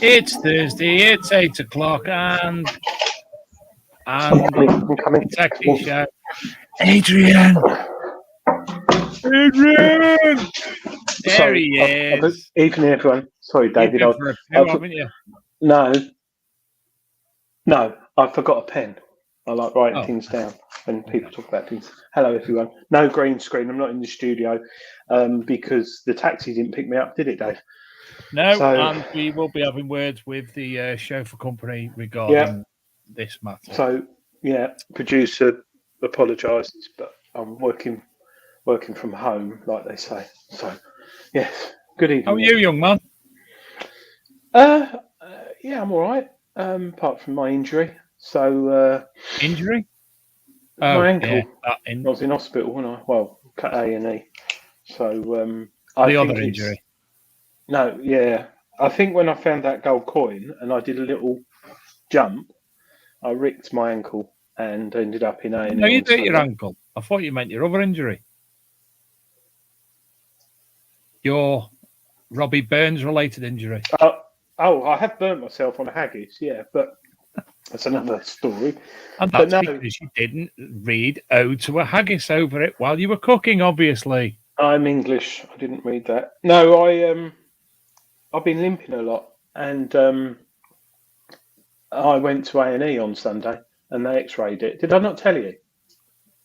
It's Thursday, it's 8 o'clock, and it's actually show. Adrian! There he is. Evening, everyone. Sorry, David. Haven't you? No, I forgot a pen. I like writing things down when people talk about things. Hello, everyone. No green screen. I'm not in the studio because the taxi didn't pick me up, did it, Dave? No, and we will be having words with the chauffeur company regarding this matter. So, producer apologises, but I'm working from home, like they say. So, yes, good evening. How are you, young man? I'm all right, apart from my injury. So, injury? My ankle. I was in hospital, wasn't I? Well, cut A&E. So, the other injury? No, yeah. I think when I found that gold coin and I did a little jump, I ripped my ankle and ended up in A&E. No, you did your ankle. I thought you meant your other injury. Your Robbie Burns-related injury. I have burnt myself on a haggis, but that's another story. And that's because you didn't read Ode to a Haggis over it while you were cooking, obviously. I'm English. I didn't read that. No, I've been limping a lot, and I went to A&E on Sunday, and they X-rayed it. Did I not tell you?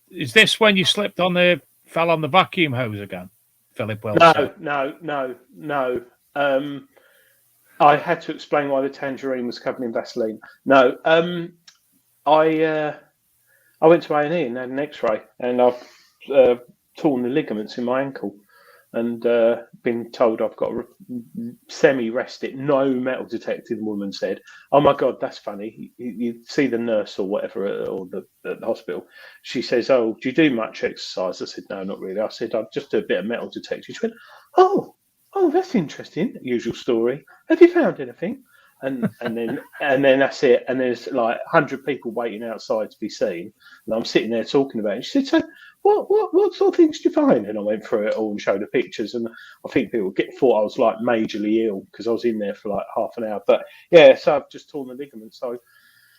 Is this when you fell on the vacuum hose again, Philip Wilson? No. I had to explain why the tangerine was covered in Vaseline. No, I I went to A&E and had an X-ray, and I've torn the ligaments in my ankle, and been told I've got semi-rest it, no metal detected. The woman said, "Oh my God, that's funny." You see the nurse or whatever at the hospital. She says, "Oh, do you do much exercise?" I said, "No, not really." I said, "I just do a bit of metal detecting." She went, "Oh, that's interesting." Usual story. Have you found anything? And then that's it. And there's like 100 people waiting outside to be seen, and I'm sitting there talking about it. She said, "So what sort of things did you find?" And I went through it all and showed the pictures. And I think people thought I was like majorly ill because I was in there for like half an hour. But yeah, so I've just torn the ligament, so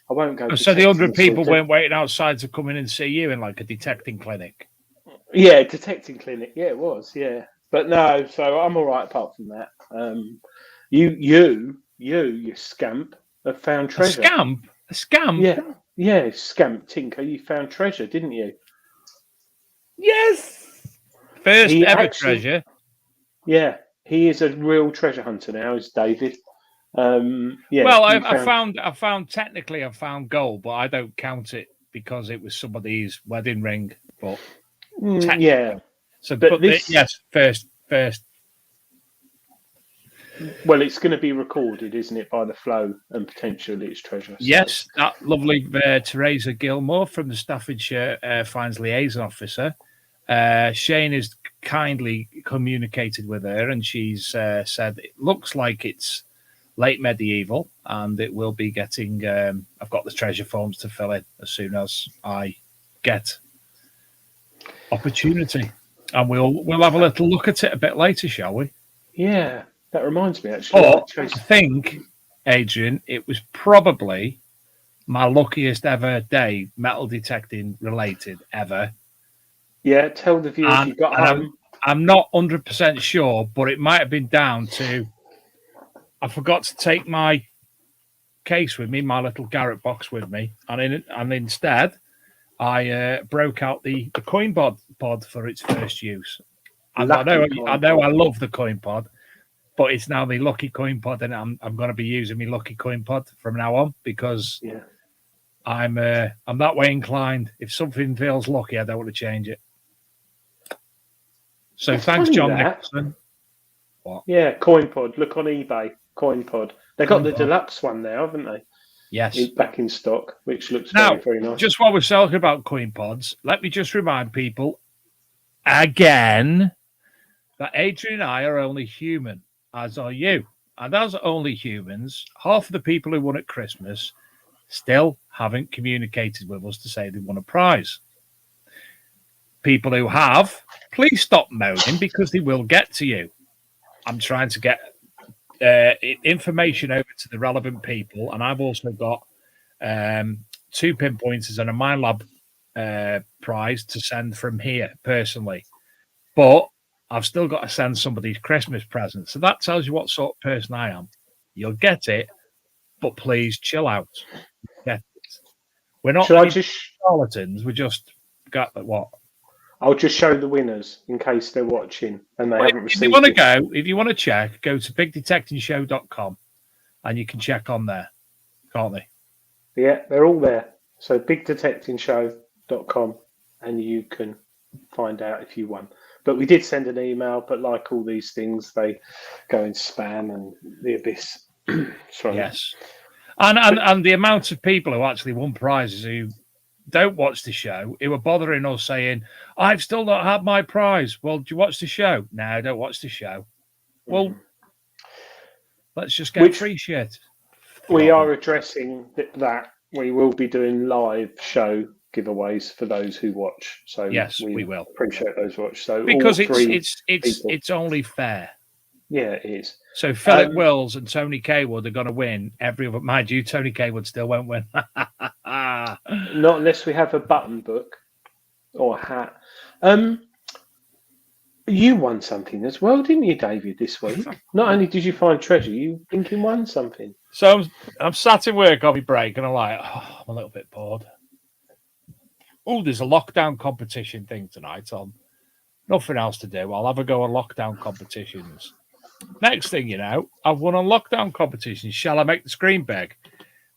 I won't go. So the 100 people weren't waiting outside to come in and see you in like a detecting clinic. Yeah, detecting clinic. Yeah, it was. Yeah, but no. So I'm all right apart from that. You scamp have found treasure. A scamp? Yeah, scamp tinker. You found treasure, didn't you? Yes. First ever treasure. Yeah, he is a real treasure hunter now, is David. Yeah. Well, I found gold, but I don't count it because it was somebody's wedding ring. But yeah. So, but yes, first. Well, it's going to be recorded, isn't it, by the flow and potentially it's treasure. So. Yes, that lovely Teresa Gilmore from the Staffordshire Finds Liaison Officer. Shane has kindly communicated with her, and she's said it looks like it's late medieval, and it will be getting. I've got the treasure forms to fill in as soon as I get opportunity, and we'll have a little look at it a bit later, shall we? Yeah. That reminds me, actually. But I think, Adrian, it was probably my luckiest ever day, metal detecting related ever. Yeah, tell the viewers you got home. I'm not 100% sure, but it might have been down to I forgot to take my case with me, my little Garrett box with me, and instead I broke out the coin pod for its first use. And I know I love the coin pod. But it's now the lucky coin pod, and I'm going to be using my lucky coin pod from now on because I'm that way inclined. If something feels lucky, I don't want to change it. So thanks, John Nicholson. What? Yeah, coin pod. Look on eBay. Coin pod. They got the deluxe one now, haven't they? Yes, back in stock, which looks very nice. Just while we're talking about coin pods, let me just remind people again that Adrian and I are only human. As are you. And as only humans, half of the people who won at Christmas still haven't communicated with us to say they won a prize. People who have, please stop moaning because they will get to you. I'm trying to get information over to the relevant people, and I've also got 2 pinpointers and a MindLab prize to send from here personally. But I've still got to send somebody's Christmas present. So that tells you what sort of person I am. You'll get it, but please chill out. Get it. We're not charlatans. We just got what? I'll just show the winners in case they're watching and they haven't received it. If you want to check, go to bigdetectingshow.com and you can check on there, can't they? Yeah, they're all there. So bigdetectingshow.com and you can find out if you won. But we did send an email, but like all these things, they go in spam and the abyss. Sorry. Yes. And the amount of people who actually won prizes who don't watch the show, who are bothering us saying, I've still not had my prize. Well, do you watch the show? No, I don't watch the show. Well, let's just get free shit. We are addressing that. We will be doing live show giveaways for those who watch. So yes, we will appreciate those who watch. So because it's only fair. Yeah, it is. So Philip Wills and Tony Kaywood are going to win every other. Mind you, Tony Kaywood still won't win. Not unless we have a button book or a hat. You won something as well, didn't you, David, this week? Not only did you find treasure, you think you won something. So I'm sat in work on my break and I'm like, I'm a little bit bored. Oh, there's a lockdown competition thing tonight on. Nothing else to do. I'll have a go on lockdown competitions. Next thing you know, I've won on lockdown competitions. Shall I make the screen big?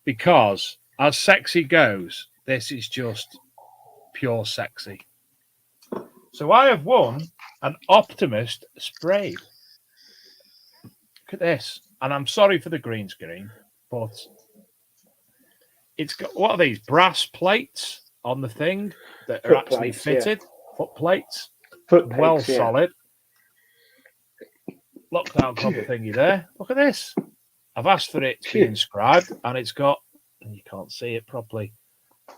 Because as sexy goes, this is just pure sexy. So I have won an Optimist Spade. Look at this. And I'm sorry for the green screen, but it's got, what are these, brass plates on the thing that are Foot actually plates, fitted? Yeah. Foot plates. Foot Well pegs, yeah. solid. Lockdown copper thingy there. Look at this. I've asked for it to be inscribed, and it's got, you can't see it properly,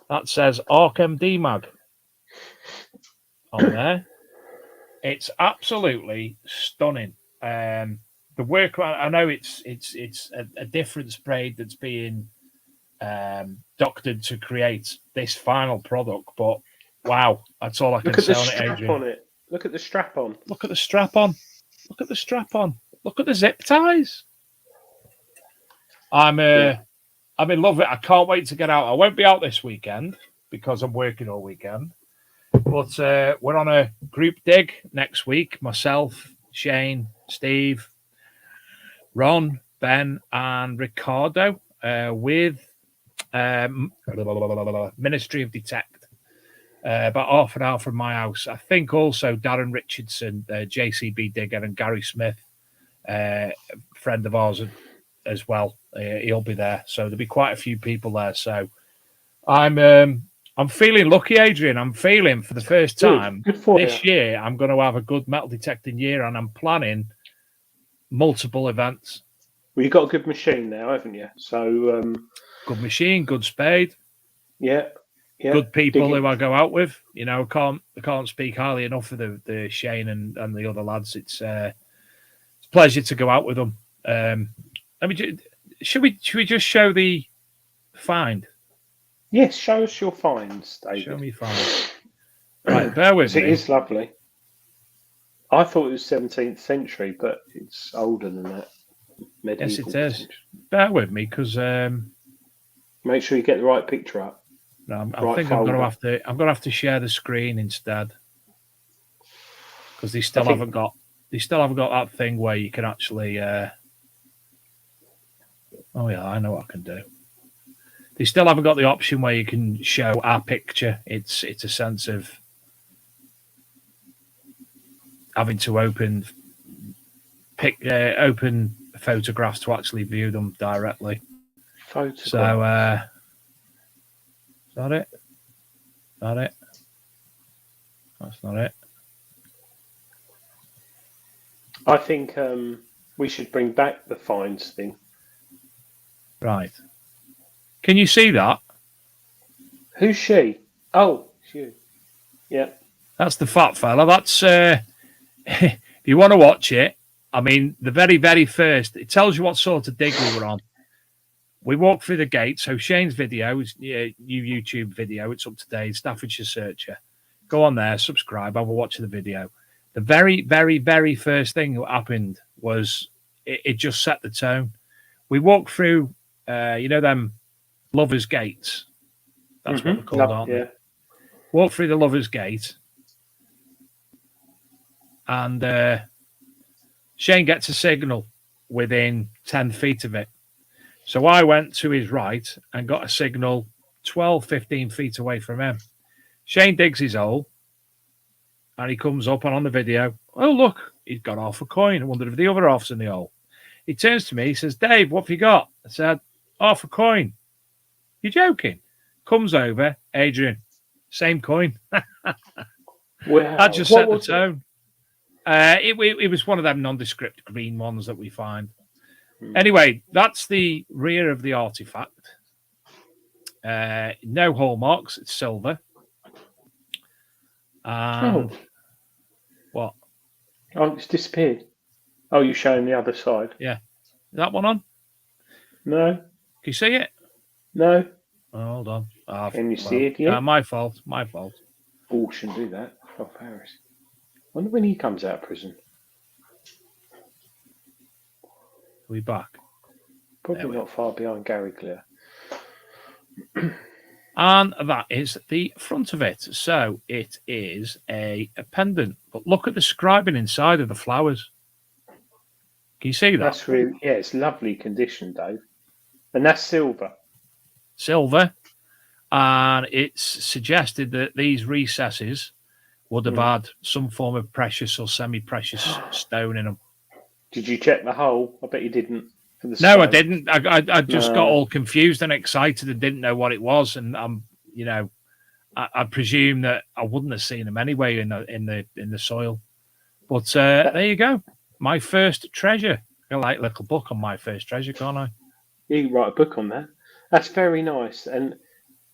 that says ArcMD Mag on there. It's absolutely stunning. The work, I know it's a different spray that's being doctored to create this final product, but wow, that's all I can say on it, Adrian. On it. Look at the strap on. Look at the strap on. Look at the strap on. Look at the zip ties. I'm in love with it. I can't wait to get out. I won't be out this weekend because I'm working all weekend. But we're on a group dig next week. Myself, Shane, Steve, Ron, Ben, and Ricardo with Ministry of Detect. About half an hour from my house. I think also Darren Richardson, JCB Digger, and Gary Smith, friend of ours as well. He'll be there. So there'll be quite a few people there. So I'm feeling lucky, Adrian. I'm feeling for the first time this year I'm going to have a good metal detecting year, and I'm planning multiple events. Well, you've got a good machine now, haven't you? So good machine, good spade. Yeah. Good people who I go out with. You know, I can't speak highly enough of the Shane and the other lads. It's a pleasure to go out with them. Should we just show the find? Yes, show us your finds, David. Show me finds. Right, bear with me. It is lovely. I thought it was 17th century, but it's older than that. Medieval yes, it is. Bear with me, because make sure you get the right picture up. No, I think I'm gonna have to share the screen instead, because they still haven't got that thing where you can actually. Oh yeah, I know what I can do. They still haven't got the option where you can show our picture. It's a sense of having to open photographs to actually view them directly. Photograph. So. Is that it? Is that it? That's not it. I think we should bring back the finds thing. Right. Can you see that? Who's she? Oh, it's you. Yeah. That's the fat fella. That's if you want to watch it, I mean, the very, very first, it tells you what sort of dig we were on. We walked through the gate. So Shane's video is new YouTube video. It's up to date. Staffordshire Searcher. Go on there, subscribe. I will watch the video. The very, very, very first thing that happened was it just set the tone. We walked through, them Lovers Gates. That's what they're called, aren't they? Walked through the Lovers Gate. And Shane gets a signal within 10 feet of it. So I went to his right and got a signal 12, 15 feet away from him. Shane digs his hole and he comes up, and on the video, oh, look, he's got half a coin. I wondered if the other half's in the hole. He turns to me, he says, Dave, what have you got? I said, half a coin. You're joking? Comes over, Adrian, same coin. Wow. That just set the tone. It was one of them nondescript green ones that we find. Anyway, that's the rear of the artifact. No hallmarks. It's silver. And what? Oh, it's disappeared. Oh, you're showing the other side. Yeah. Is that one on? No. Can you see it? No. Oh, hold on. Can you see it yet? My fault. My fault. Oh, shouldn't do that. Oh, Paris. Wonder when he comes out of prison. Are we back? Probably not far behind Gary Clear. And that is the front of it. So it is a pendant. But look at the scribing inside of the flowers. Can you see that? That's really, it's lovely condition, Dave. And that's silver. Silver. and it's suggested that these recesses would have had some form of precious or semi-precious stone in them. Did you check the hole? I bet you didn't. For the No, stone. I didn't. I just got No. all confused and excited and didn't know what it was. And I presume that I wouldn't have seen them anyway in the soil. But there you go. My first treasure. I like a little book on my first treasure, can't I? You can write a book on that. That's very nice. And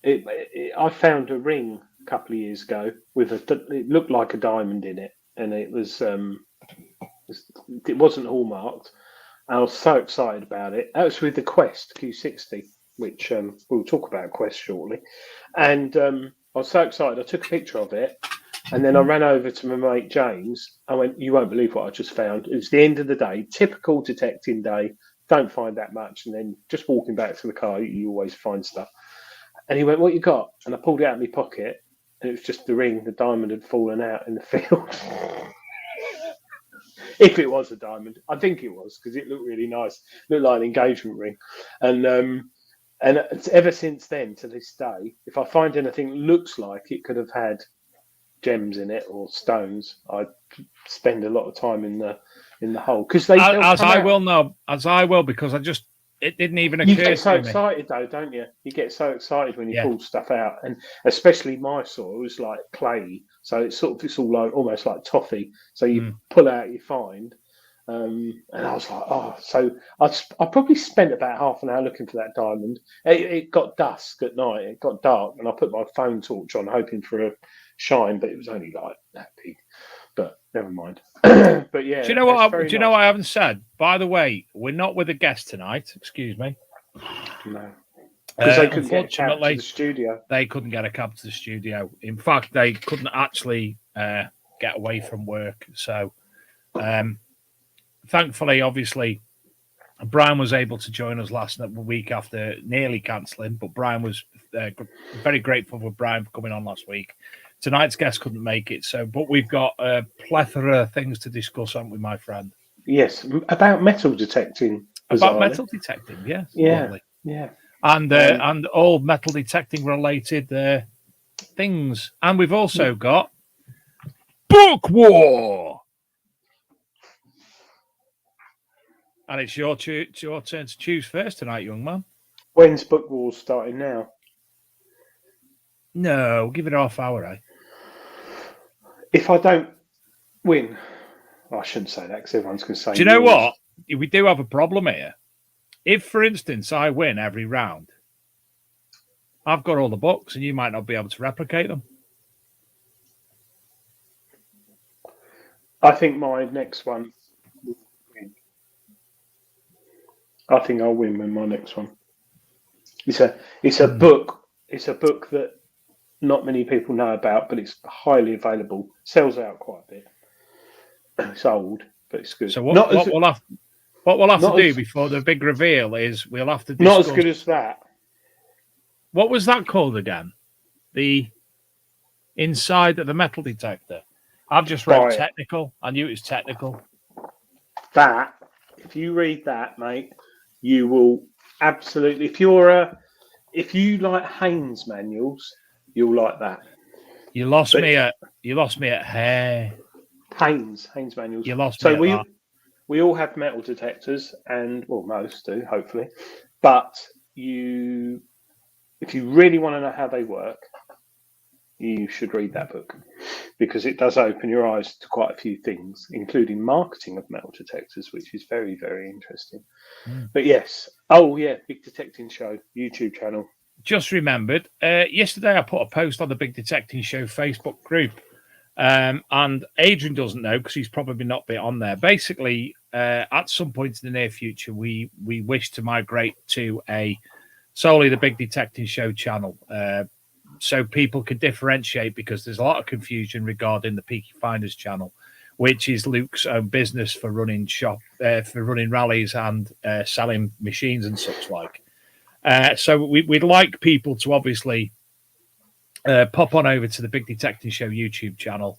I found a ring a couple of years ago with it looked like a diamond in it, and it wasn't hallmarked. I was so excited about it. That was with the Quest Q60, which we'll talk about Quest shortly. And I was so excited. I took a picture of it, and then I ran over to my mate James. I went, "You won't believe what I just found." It was the end of the day, typical detecting day. Don't find that much, and then just walking back to the car, you always find stuff. And he went, "What you got?" And I pulled it out of my pocket, and it was just the ring. The diamond had fallen out in the field. If it was a diamond, I think it was, because it looked really nice. It looked like an engagement ring. And ever since then to this day, if I find anything that looks like it could have had gems in it or stones, I spend a lot of time in the hole, because as I will, because it didn't even occur to me. You get so excited though, don't you? You get so excited when you pull stuff out, and especially my soil is like clay, so it's all like almost like toffee. So you pull out, you find, and I was like, oh, so I probably spent about half an hour looking for that diamond. It got dusk at night, it got dark, and I put my phone torch on hoping for a shine, but it was only like that big. But never mind. But yeah, do you know what? Do you know what I haven't said? By the way, we're not with a guest tonight. Excuse me. No, because they couldn't get a cab to the studio. They couldn't get a cab to the studio. In fact, they couldn't actually get away from work. So, thankfully, obviously, Brian was able to join us last week after nearly cancelling. But Brian was very grateful for Brian for coming on last week. Tonight's guest couldn't make it, but we've got a plethora of things to discuss, haven't we, my friend? Yes, about metal detecting. About metal detecting, yes. Yeah, lovely. Yeah. And all metal detecting related things. And we've also got Book War. And it's your turn to choose first tonight, young man. When's Book War starting now? No, give it a half hour, eh? If I don't win, I shouldn't say that because everyone's going to say. Do you know what? We do have a problem here. If, for instance, I win every round, I've got all the books and you might not be able to replicate them. I think my next one will win. I think I'll win with my next one. It's a book. It's a book that not many people know about, but it's highly available. Sells out quite a bit. It's old, but it's good. So what we'll have to do before the big reveal is we'll have to discuss... Not as good as that. What was that called again? The inside of the metal detector. I've just read technical. I knew it was technical. That, if you read that, mate, you will absolutely... If you like Haynes manuals, you'll like that. You lost me at Haynes manuals. You lost me. So we all have metal detectors, and most do, hopefully. But if you really want to know how they work, you should read that book, because it does open your eyes to quite a few things, including marketing of metal detectors, which is very, very interesting. But yes, Big Detecting Show YouTube channel. Just remembered, yesterday I put a post on the Big Detecting Show Facebook group, and Adrian doesn't know because he's probably not been on there. Basically, at some point in the near future, we wish to migrate to solely the Big Detecting Show channel, so people can differentiate, because there's a lot of confusion regarding the Peaky Finders channel, which is Luke's own business for running rallies and selling machines and such like. So we'd like people to obviously pop on over to the Big Detecting Show YouTube channel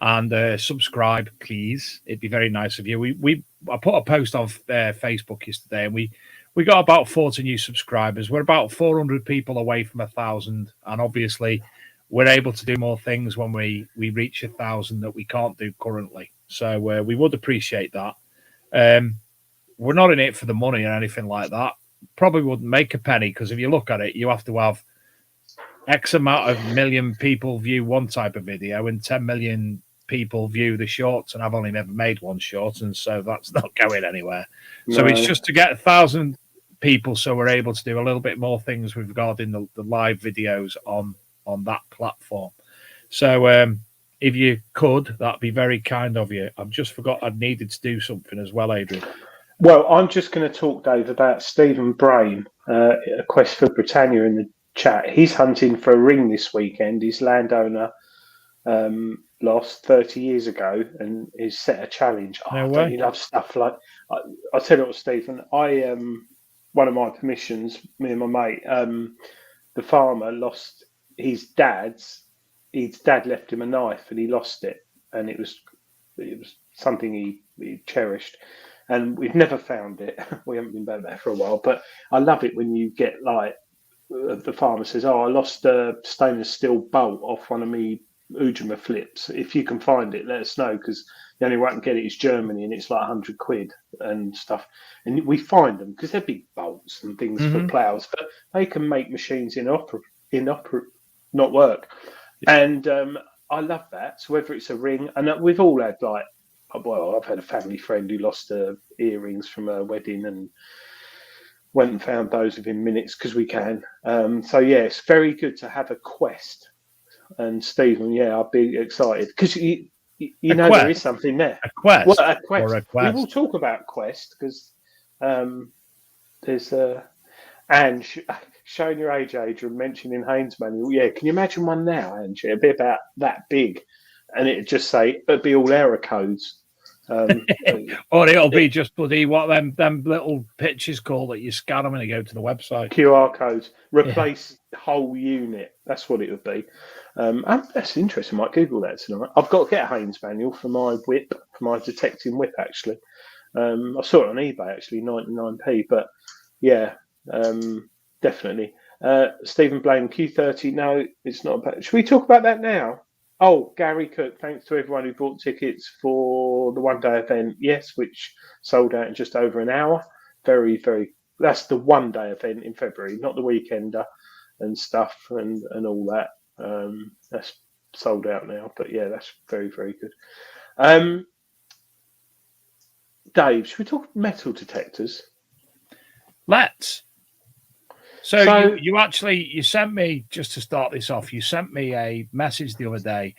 and subscribe, please. It'd be very nice of you. I put a post on Facebook yesterday, and we we got about 40 new subscribers. We're about 400 people away from 1,000, and obviously, we're able to do more things when we reach 1,000 that we can't do currently. So we would appreciate that. We're not in it for the money or anything like that. Probably wouldn't make a penny, because if you look at it, you have to have X amount of million people view one type of video and 10 million people view the shorts, and I've only never made one short, and so that's not going anywhere. No. So it's just to get 1,000 people, so we're able to do a little bit more things regarding the live videos on that platform. So if you could, that'd be very kind of you. I've just forgot I needed to do something as well, Adrian. Well, I'm just going to talk, Dave, about Stephen Brain, a Quest for Britannia in the chat. He's hunting for a ring this weekend. His landowner lost 30 years ago and he's set a challenge. Don't you love stuff like... I'll tell you what, Stephen, one of my permissions, me and my mate, the farmer lost his dad's. His dad left him a knife and he lost it, and it was something he cherished, and we've never found it. We haven't been back there for a while, but I love it when you get like the farmer says, "Oh, I lost a stainless steel bolt off one of me Ujima flips. If you can find it, let us know, because the only way I can get it is Germany, and it's like £100 and stuff." And we find them because they're big bolts and things for ploughs, but they can make machines not work. And I love that. So whether it's a ring, and we've all had I've had a family friend who lost earrings from a wedding and went and found those within minutes, because we can. So yeah, it's very good to have a quest. And Stephen, yeah, I'd be excited, because you know quest. There is something there. A quest. Well, a quest. Or a quest. We will talk about quest, because there's and showing your age, Adrian, mentioning Haynes manual. Yeah, can you imagine one now, Angie? It'd be about that big, and it'd just say, it'd be all error codes. Or it'll be just bloody what them little pictures called that you scan them and they go to the website. QR codes. Replace the whole unit. That's what it would be. That's interesting. I might Google that tonight. I've got to get a Haynes manual for my whip, for my detecting whip, actually. I saw it on eBay, actually, 99p. But yeah, definitely. Stephen Blaine, Q30. No, it's not bad. Should we talk about that now? Oh, Gary Cook, thanks to everyone who bought tickets for the one-day event. Yes, which sold out in just over an hour. Very, very... That's the one-day event in February, not the weekender and stuff and all that. That's sold out now. But yeah, that's very, very good. Dave, should we talk metal detectors? Let's. So you sent me, just to start this off, you sent me a message the other day.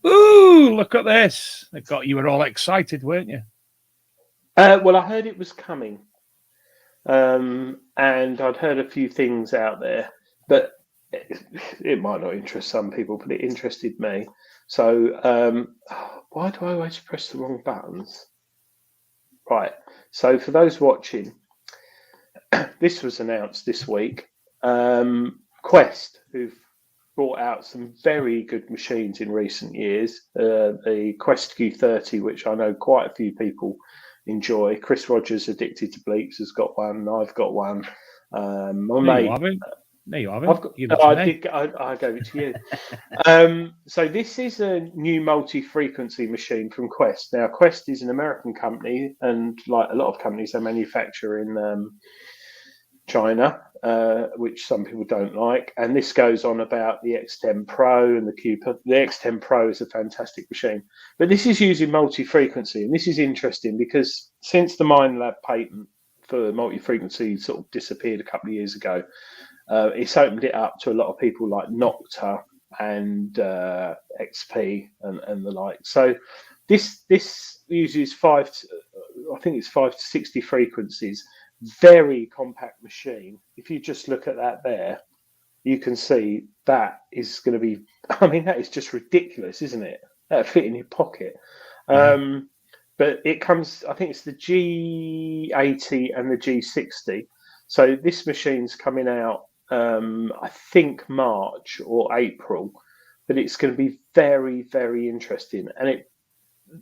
Ooh, look at this. You were all excited, weren't you? Well, I heard it was coming. And I'd heard a few things out there, but it might not interest some people, but it interested me. So why do I always press the wrong buttons? Right. So for those watching, this was announced this week. Quest, who've brought out some very good machines in recent years, the Quest Q30, which I know quite a few people enjoy. Chris Rogers, Addicted to Bleeps, has got one. I've got one. My mate. No, you haven't. I gave it to you. So this is a new multi-frequency machine from Quest. Now, Quest is an American company, and like a lot of companies, they manufacture in China, which some people don't like. And this goes on about the X10 Pro and the Q. The X10 Pro is a fantastic machine, but this is using multi-frequency, and this is interesting because since the MindLab patent for multi-frequency sort of disappeared a couple of years ago, it's opened it up to a lot of people like Nocta and XP and the like. So this uses 5 to 60 frequencies. Very compact machine. If you just look at that there, you can see that is going to be, I mean, that is just ridiculous, isn't it? That'll fit in your pocket. But it comes, I think it's the G80 and the G60. So this machine's coming out, I think March or April, but it's going to be very, very interesting. And it,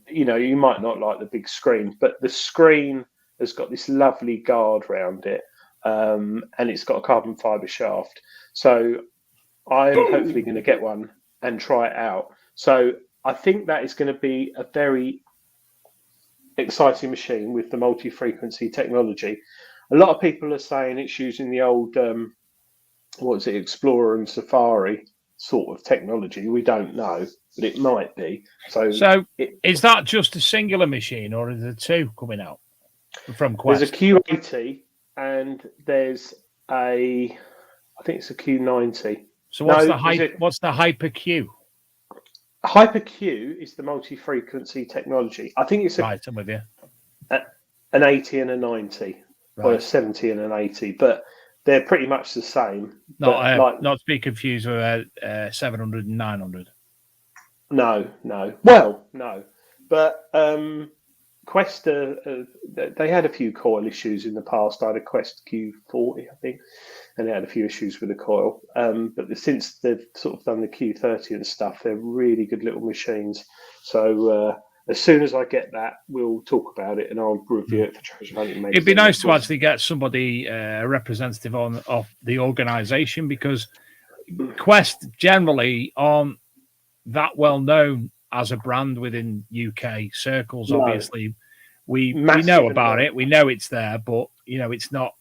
you know, you might not like the big screen, but the screen has got this lovely guard around it. and it's got a carbon fibre shaft. So I'm hopefully going to get one and try it out. So I think that is going to be a very exciting machine with the multi-frequency technology. A lot of people are saying it's using the old, Explorer and Safari sort of technology. We don't know, but it might be. So is that just a singular machine, or are there two coming out from Quest? There's a Q80 and there's I think it's a Q90. So what's the Hyper Q? Hyper Q is the multi-frequency technology. I think it's right. I'm with you. An 80 and a 90, or a 70 and an 80, but they're pretty much the same. Not to be confused with 700 and 900. No. Well, no, but Quest, they had a few coil issues in the past. I had a Quest Q40, I think, and they had a few issues with the coil. But since they've sort of done the Q30 and stuff, they're really good little machines. So as soon as I get that, we'll talk about it and I'll review it for Treasure Hunting Magazine. It'd be nice to actually get somebody, a representative of the organisation, because Quest generally aren't that well known as a brand within UK circles. No. Obviously, we know about it. We know it's there, but it's not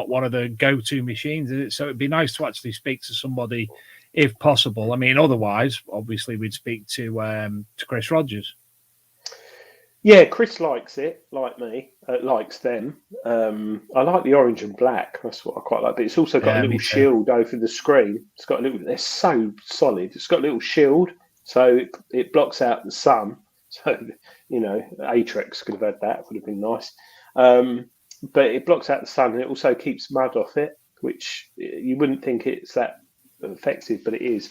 one of the go-to machines, is it? So it'd be nice to actually speak to somebody, if possible. I mean, otherwise, obviously, we'd speak to Chris Rogers. Yeah, Chris likes it, like me, likes them. I like the orange and black. That's what I quite like. But it's also got a little shield over the screen. It's got a little. They're so solid. It's got a little shield, so it blocks out the sun. So Atrex could have had that. Would have been nice. But it blocks out the sun, and it also keeps mud off it, which you wouldn't think it's that effective, but it is.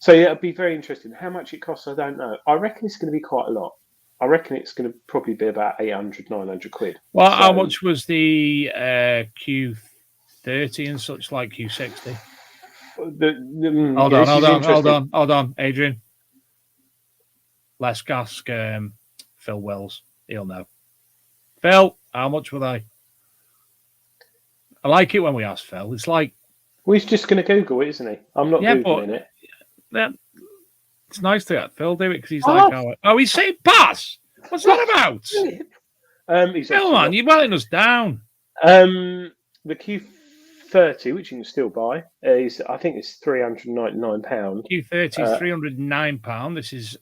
So yeah, it'd be very interesting. How much it costs, I don't know. I reckon it's going to be quite a lot. I reckon it's going to probably be about 800, 900 quid. Well, so, how much was the Q30 and such, like Q60? Hold on, Adrian. Let's ask Phil Wells. He'll know. Phil, how much were they? I like it when we ask Phil. It's like... Well, he's just going to Google it, isn't he? I'm not Googling it. It's nice to get Phil do it, because he's he's saying pass. What's that about? Phil, man, you're letting us down. The Q30, which you can still buy, I think it's £399. Q30 is £309. This is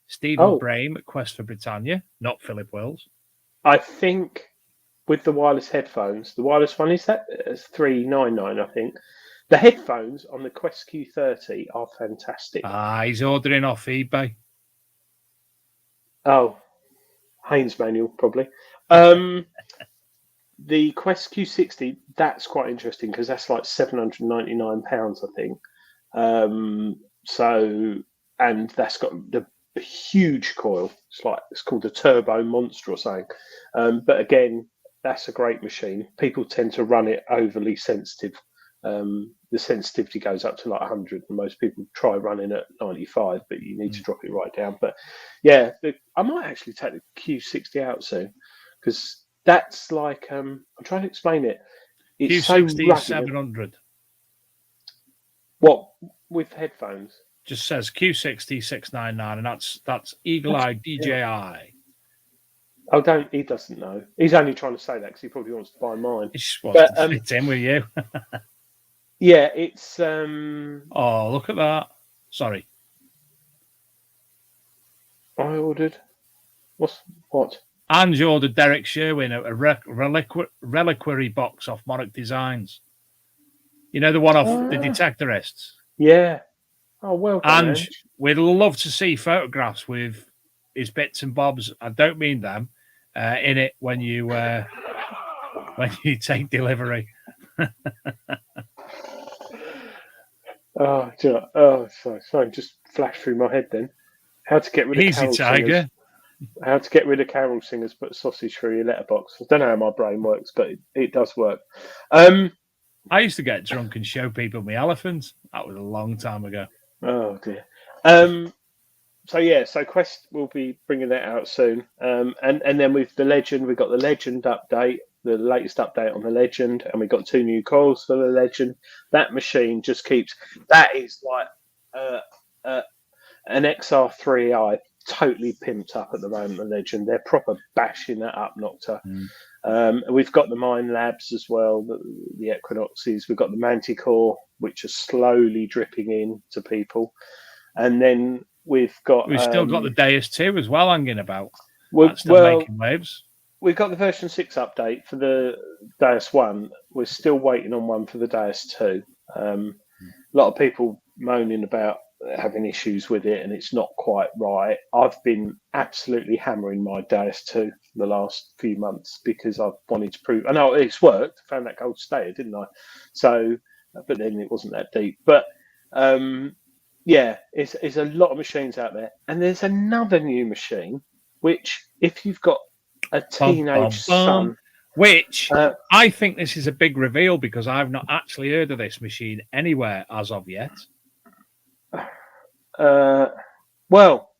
Stephen Brame at Quest for Britannia, not Philip Wells. I think with the wireless headphones, the wireless one is £399, I think. The headphones on the Quest Q30 are fantastic. He's ordering off eBay. Oh, Haynes Manual, probably. The Quest Q60, that's quite interesting because that's like £799, I think. And that's got the huge coil. It's called the Turbo Monster or something. But again, that's a great machine. People tend to run it overly sensitive. The sensitivity goes up to like 100, and most people try running at 95, but you need to drop it right down. But yeah, I might actually take the Q60 out soon, because that's like I'm trying to explain it. It's Q60 is 700. What, with headphones? Just says Q60 699, and that's Eagle Eye DJI. He doesn't know. He's only trying to say that because he probably wants to buy mine. He just wants to fit in with you. Yeah, it's. Oh, look at that! Sorry, I ordered. What? And you ordered Derek Sherwin a reliquary box off Monarch Designs. You know, the one off the Detectorists. Yeah. Oh, well done. And we'd love to see photographs with his bits and bobs. I don't mean them in it when you take delivery. Sorry, just flashed through my head then. How to get rid of Easy, Tiger. Singers. How to get rid of carol singers, put a sausage through your letterbox. I don't know how my brain works, but it does work. I used to get drunk and show people my elephants. That was a long time ago. Oh dear. So Quest will be bringing that out soon. And then with the Legend, we've got the Legend update. the latest update on the Legend, and we got 2 new coils for the Legend. That machine just keeps. That is like an XR3i totally pimped up at the moment. The Legend, they're proper bashing that up, Nocta. We've got the Mine Labs as well, the Equinoxes. We've got the Manticore, which are slowly dripping in to people, and then we've got. We've still got the Deus 2 as well hanging about. That's still making waves. We've got the version 6 update for the Deus 1. We're still waiting on one for the Deus 2. A lot of people moaning about having issues with it, and it's not quite right. I've been absolutely hammering my Deus 2 the last few months because I've wanted to prove. I know it's worked. I found that gold stayer, didn't I? So, but then it wasn't that deep. But yeah, it's a lot of machines out there, and there's another new machine which, if you've got a teenage son, which I think this is a big reveal because I've not actually heard of this machine anywhere as of yet. Well,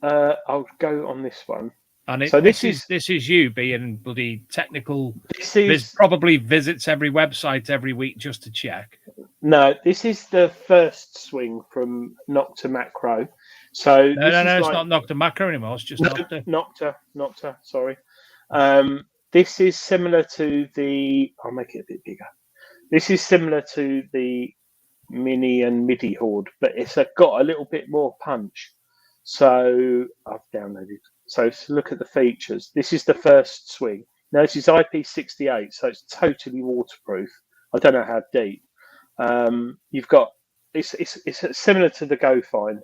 I'll go on this one. And this is you being bloody technical. There's probably visits every website every week just to check. No, this is the first swing from Nocta Macro. So no, it's not Nocta Macro anymore. It's just Nocta. Sorry. This is similar to the. I'll make it a bit bigger. This is similar to the Mini and MIDI Horde, but it's got a little bit more punch. So I've downloaded. So look at the features. This is the first swing. Now this is IP68, so it's totally waterproof. I don't know how deep. You've got it's similar to the GoFine,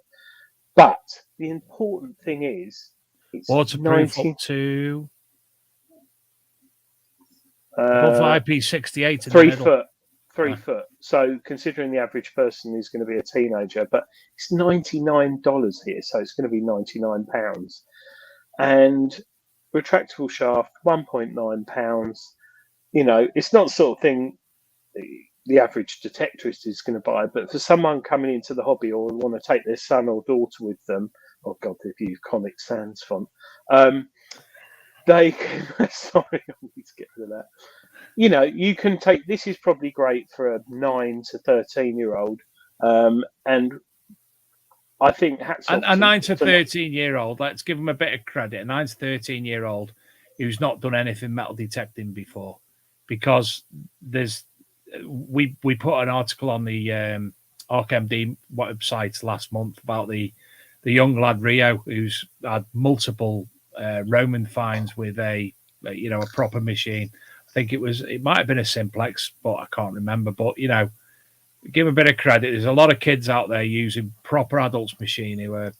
but the important thing is it's waterproof up to above IP68 in 3 foot. 3 foot. So considering the average person is going to be a teenager, but it's $99 here, so it's going to be £99. And retractable shaft, 1.9 pounds. You know, it's not the sort of thing the average detectorist is going to buy, but for someone coming into the hobby or want to take their son or daughter with them, oh God, they've used Comic Sans font. They can, sorry, I need to get rid of that. You know, you can take, this is probably great for a 9 to 13-year-old. And I think a 9 to 13-year-old, let's give them a bit of credit, a 9 to 13-year-old who's not done anything metal detecting before, because we put an article on the ArcMD website last month about the young lad Rio who's had multiple Roman finds with a proper machine. I think it might have been a Simplex, but I can't remember. But give a bit of credit. There's a lot of kids out there using proper adults machine who are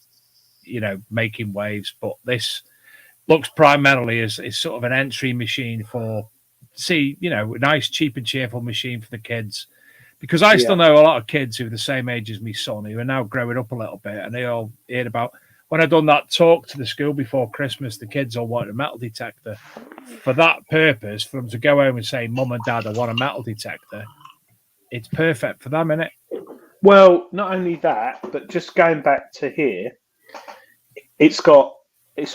making waves, but this looks primarily as sort of an entry machine for a nice, cheap and cheerful machine for the kids, because I still know a lot of kids who are the same age as my son who are now growing up a little bit, and they all heard about when I done that talk to the school before Christmas. The kids all wanted a metal detector. For that purpose, for them to go home and say, "Mum and Dad, I want a metal detector," it's perfect for them, isn't it? Well, not only that, but just going back to here, it's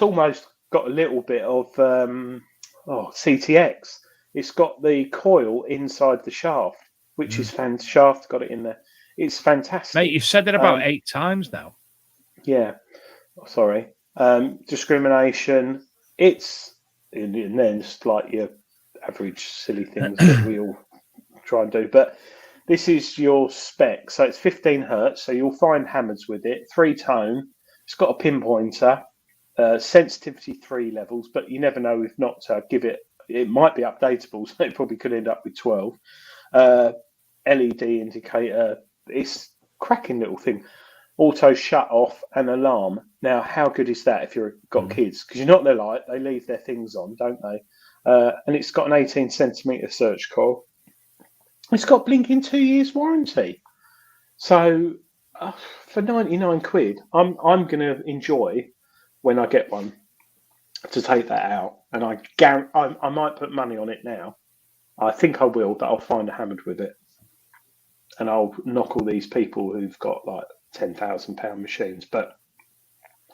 almost got a little bit of CTX. It's got the coil inside the shaft, which is shaft got it in there. It's fantastic. Mate, you've said it about 8 times now. Yeah. Sorry. Discrimination. And then it's like your average silly things that we all try and do. But this is your spec. So it's 15 hertz. So you'll find hammers with it. 3-tone. It's got a pinpointer. Sensitivity 3 levels, but you never know if not to give it. It might be updatable, so it probably could end up with 12. LED indicator. It's cracking little thing. Auto shut off and alarm. Now, how good is that if you've got kids? Because you know what they're like. They leave their things on, don't they? And it's got an 18 centimeter search coil. It's got blinking 2 years warranty. So for 99 quid, I'm going to enjoy when I get one to take that out. And I might put money on it now. I think I will, that I'll find a hammered with it. And I'll knock all these people who've got like £10,000 machines. But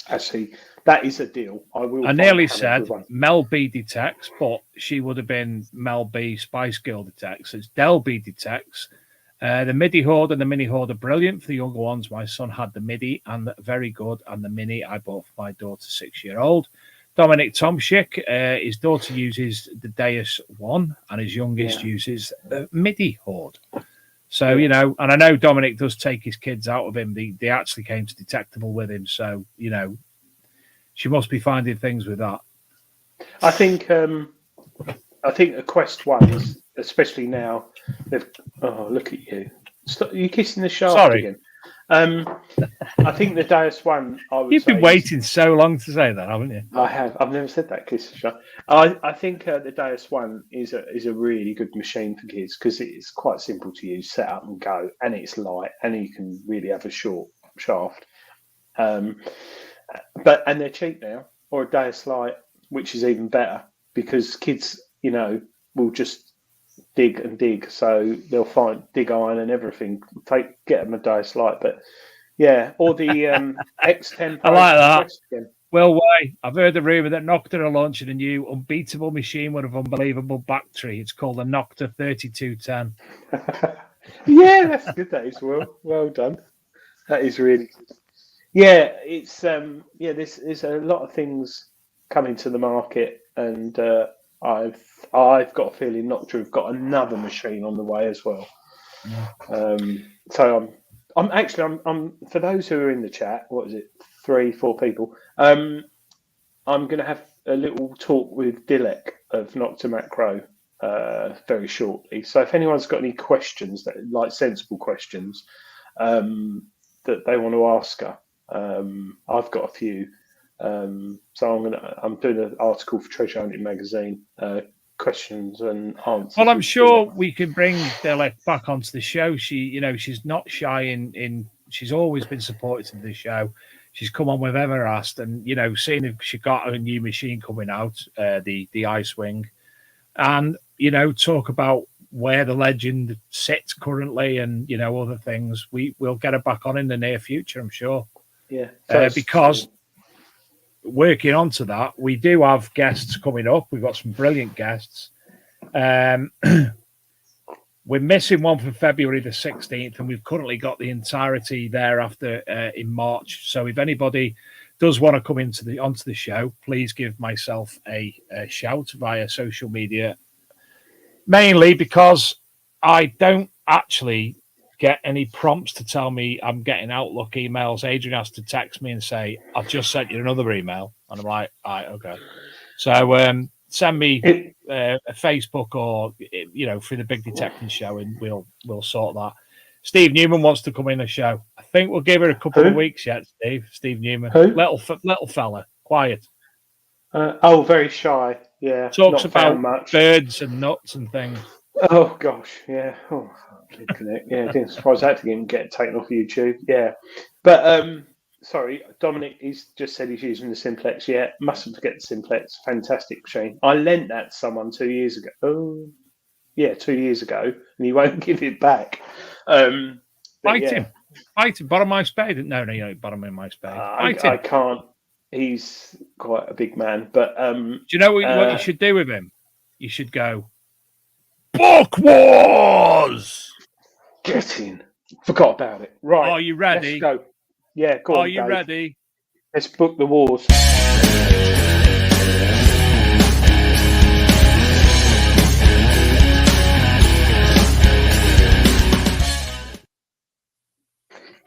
actually, that is a deal. I nearly said Mel B detects, but she would have been Mel B Spice Girl detects. It's Del B detects. The MIDI Horde and the Mini Horde are brilliant for the younger ones. My son had the MIDI and very good, and the Mini I bought for my daughter, 6-year-old. Dominic Tomschick, his daughter uses the Deus One, and his youngest uses the MIDI Horde. So, you know, and I know Dominic does take his kids out of him. They actually came to Detectable with him. So, you know, she must be finding things with that. I think the Quest ones, especially now, they've. Oh, look at you! Stop, you're kissing the shaft again. I think the Deus One. You've been waiting so long to say that, haven't you? I have. I've never said that, kiss the shaft. I think the Deus One is a really good machine for kids because it's quite simple to use, set up and go, and it's light, and you can really have a short shaft. And they're cheap now, or a Deus Lite, which is even better because kids, you know, will just dig and dig, so they'll find dig iron and everything. Get them a Deus Lite, but yeah, or the X10. I like that. Well, why? I've heard the rumor that Nocta are launching a new unbeatable machine with an unbelievable battery. It's called the Nocta 3210. Yeah, that's good. That is well done. That is really good. Yeah, it's there's a lot of things coming to the market, and I've got a feeling Nocta have got another machine on the way as well. Yeah. So I'm for those who are in the chat. What is it? 3-4 people. I'm going to have a little talk with Dilek of Nocta Macro very shortly. So if anyone's got any questions like sensible questions that they want to ask her. I've got a few, so I'm doing an article for Treasure Hunting magazine, questions and answers. Well, I'm sure we can bring Dilek back onto the show. She's not shy in. She's always been supportive of the show. She's come on whenever asked, and seeing if she got a new machine coming out, the Ice Wing, and talk about where the legend sits currently, and other things. We'll get her back on in the near future, I'm sure. Yeah, because working onto that, we do have guests coming up. We've got some brilliant guests. We're missing one for February the 16th, and we've currently got the entirety thereafter in March. So if anybody does want to come onto the show, please give myself a shout via social media. Mainly because I don't actually get any prompts to tell me I'm getting Outlook emails. Adrian has to text me and say, I've just sent you another email. And I'm like, all right, okay. So send me a Facebook or, through the Big Detecting Show, and we'll sort that. Steve Newman wants to come in the show. I think we'll give it a couple of weeks yet, Steve Newman. Who? Little fella, quiet. Very shy. Yeah. Talks about birds and nuts and things. Oh, gosh. Yeah. Oh, yeah, I didn't surprise that to get taken off YouTube. Yeah. But, sorry, Dominic, he's just said he's using the Simplex. Yeah, mustn't forget the Simplex. Fantastic machine. I lent that to someone 2 years ago. Oh, yeah, 2 years ago, and he won't give it back. Fight him. Bottom my spade. No, you don't bottom my spade. I can't. He's quite a big man. But do you know what you should do with him? You should go, Book Wars! Get in. Forgot about it. Right. Are you ready? Let's go. Yeah, go on, Are you Dave. ready? Let's book the wars.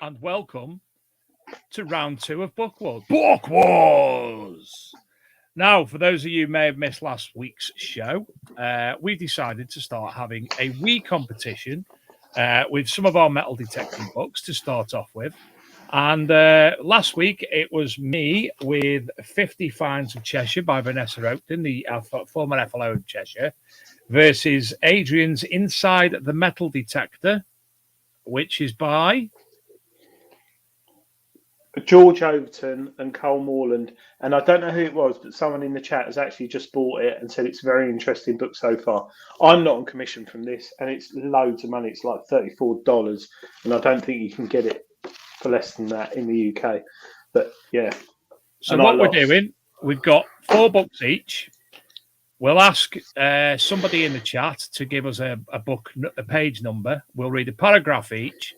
And welcome to round 2 of Book Wars. Book Wars! Now, for those of you who may have missed last week's show, we've decided to start having a wee competition with some of our metal detecting books to start off with. And last week, it was me with 50 Finds of Cheshire by Vanessa Oakton, the former FLO of Cheshire, versus Adrian's Inside the Metal Detector, which is by George Overton and Cole Morland. And I don't know who it was, but someone in the chat has actually just bought it and said it's a very interesting book so far. I'm not on commission from this, and it's loads of money. It's like $34, and I don't think you can get it for less than that in the UK. But yeah, So And what we're lost. doing, we've got 4 books each. We'll ask somebody in the chat to give us a page number. We'll read a paragraph each,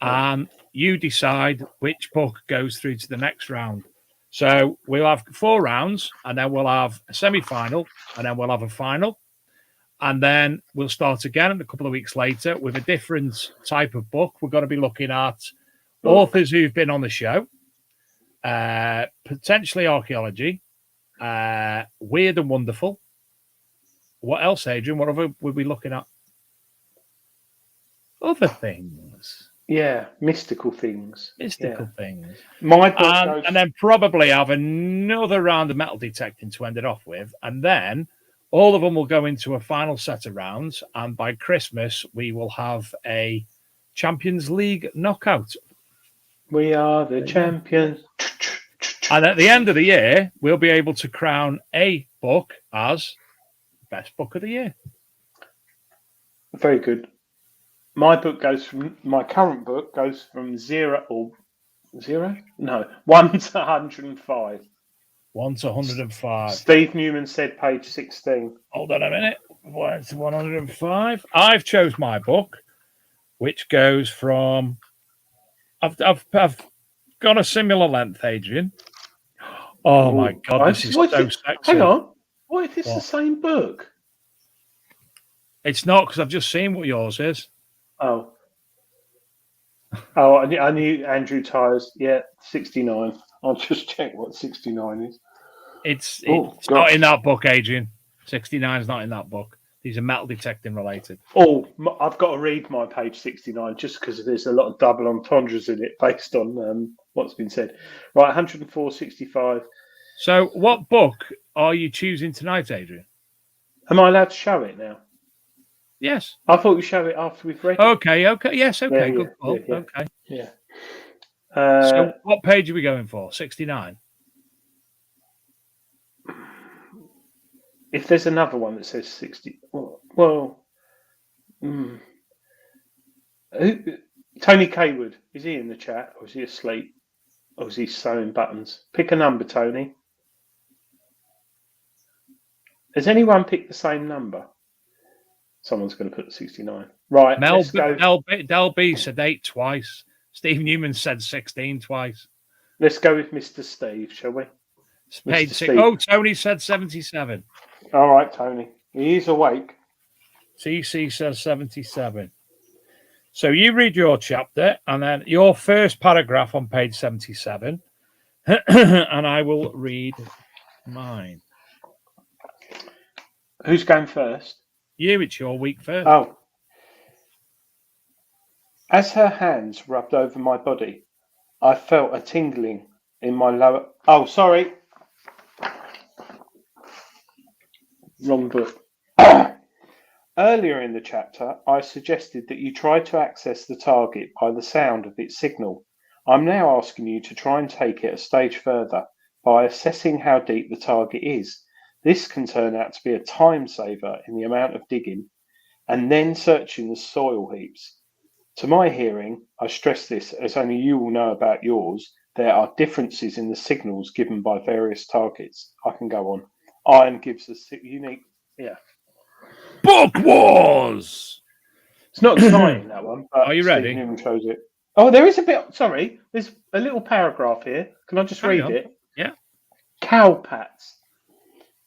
and you decide which book goes through to the next round. So we'll have 4 rounds, and then we'll have a semi-final, and then we'll have a final. And then we'll start again a couple of weeks later with a different type of book. We're going to be looking at authors who've been on the show, potentially archaeology, weird and wonderful. What else, Adrian? What other would we be looking at? Other things. Yeah, mystical things. Things. My book goes... And then probably have another round of metal detecting to end it off with. And then all of them will go into a final set of rounds. And by Christmas, we will have a Champions League knockout. We are the champions. And at the end of the year, we'll be able to crown a book as best book of the year. Very good. My current book goes from 1 to 105. 1 to 105. Steve Newman said page 16. Hold on a minute. 1 to 105. I've chose my book, which goes from... I've got a similar length, Adrian. Oh, my God, this is so sexy. Hang on. What if it's the same book? It's not, because I've just seen what yours is. Oh, I knew Andrew Tyres. Yeah, 69. I'll just check what 69 is. It's not in that book, Adrian. 69 is not in that book. These are metal detecting related. Oh, I've got to read my page 69 just because there's a lot of double entendres in it based on what's been said. Right, 104.65. So what book are you choosing tonight, Adrian? Am I allowed to show it now? Yes. I thought we show it after we've read it. Okay. Yes, okay, good call. Yeah. Okay. Yeah. So what page are we going for? 69? If there's another one that says 60... Tony Kaywood, is he in the chat or is he asleep? Or is he sewing buttons? Pick a number, Tony. Has anyone picked the same number? Someone's going to put 69. Right, let's go. Del B said 8 twice. Steve Newman said 16 twice. Let's go with Mr. Steve, shall we? Page 6. Oh, Tony said 77. All right, Tony. He is awake. TC says 77. So you read your chapter and then your first paragraph on page 77, and I will read mine. Who's going first? You, it's your week first. Oh. As her hands rubbed over my body, I felt a tingling in my lower... Oh, sorry. Wrong book. Earlier in the chapter, I suggested that you try to access the target by the sound of its signal. I'm now asking you to try and take it a stage further by assessing how deep the target is. This can turn out to be a time saver in the amount of digging and then searching the soil heaps. To my hearing, I stress this as only you will know about yours, there are differences in the signals given by various targets. I can go on. Iron gives us unique... Yeah. Book Wars! It's not exciting, that one. But are you ready? Steve Newman chose it. Oh, there is a bit... Sorry, there's a little paragraph here. Can I just read it? Yeah. Cowpats.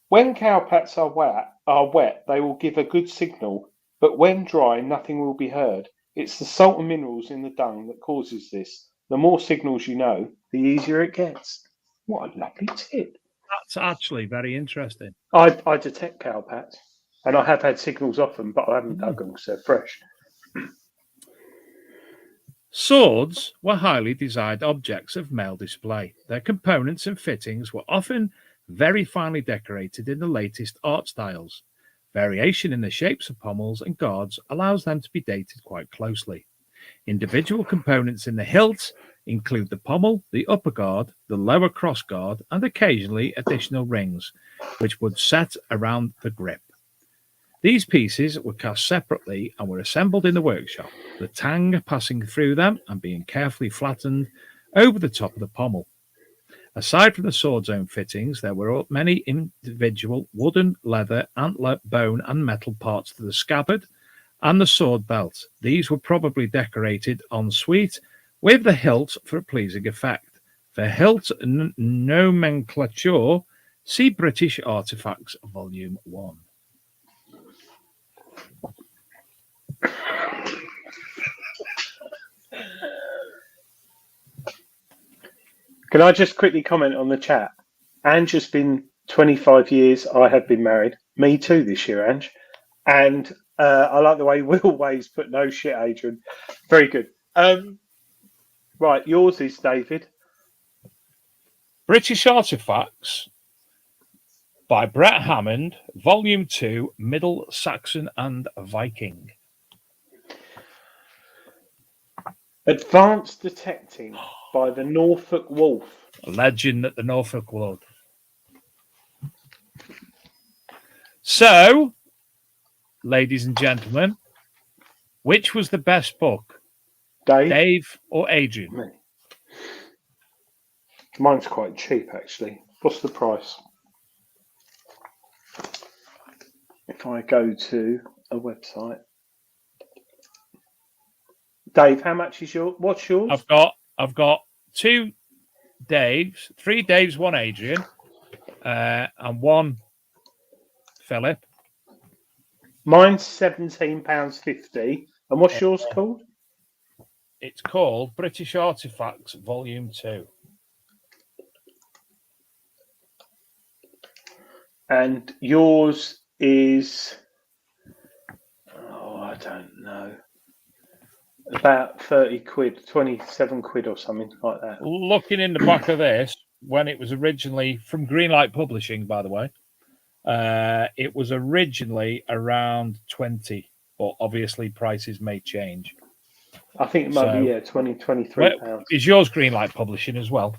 When cowpats are wet, they will give a good signal, but when dry, nothing will be heard. It's the salt and minerals in the dung that causes this. The more signals you know, the easier it gets. What a lovely tip. That's actually very interesting. I detect cowpats, and I have had signals off them, but I haven't dug them because they're fresh. Swords were highly desired objects of male display. Their components and fittings were often very finely decorated in the latest art styles. Variation in the shapes of pommels and guards allows them to be dated quite closely. Individual components in the hilt include the pommel, the upper guard, the lower cross guard, and occasionally additional rings, which would set around the grip. These pieces were cast separately and were assembled in the workshop, the tang passing through them and being carefully flattened over the top of the pommel. Aside from the sword zone fittings, there were many individual wooden, leather, antler, bone, and metal parts to the scabbard and the sword belt. These were probably decorated en suite with the hilt for a pleasing effect. For hilt nomenclature, see British Artifacts, Volume 1. Can I just quickly comment on the chat? Ange has been 25 years. I have been married. Me too this year, Ange. And I like the way Will Ways put no shit, Adrian. Very good. Right, yours is, David. British Artifacts by Brett Hammond, Volume 2, Middle Saxon and Viking. Advanced Detecting by the Norfolk Wolf. A legend at the Norfolk Wolf. So, ladies and gentlemen, which was the best book? Dave or Adrian? Me. Mine's quite cheap, actually. What's the price? If I go to a website. Dave, how much is yours? What's yours? I've got 2 Daves, 3 Daves, 1 Adrian, and 1 Philip. Mine's £17.50. And what's yours called? It's called British Artifacts, Volume 2. And yours is, I don't know, about 30 quid, 27 quid or something like that. Looking in the back of this, when it was originally from Greenlight Publishing, by the way, it was originally around 20, but obviously prices may change. I think it might be, 20, 23 pounds. Is yours Greenlight Publishing as well?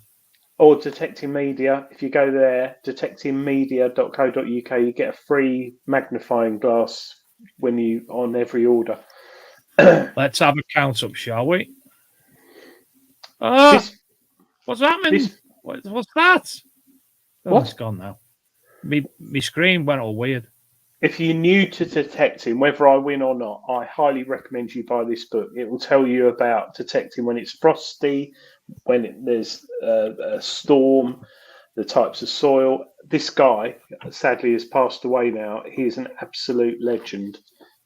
Or Detecting Media. If you go there, detectingmedia.co.uk, you get a free magnifying glass when you on every order. Let's have a count up, shall we? Oh, what's happening? What's that? Oh, it's gone now. My screen went all weird. If you're new to detecting, whether I win or not, I highly recommend you buy this book. It will tell you about detecting when it's frosty, when there's a storm, the types of soil. This guy, sadly, has passed away now. He is an absolute legend.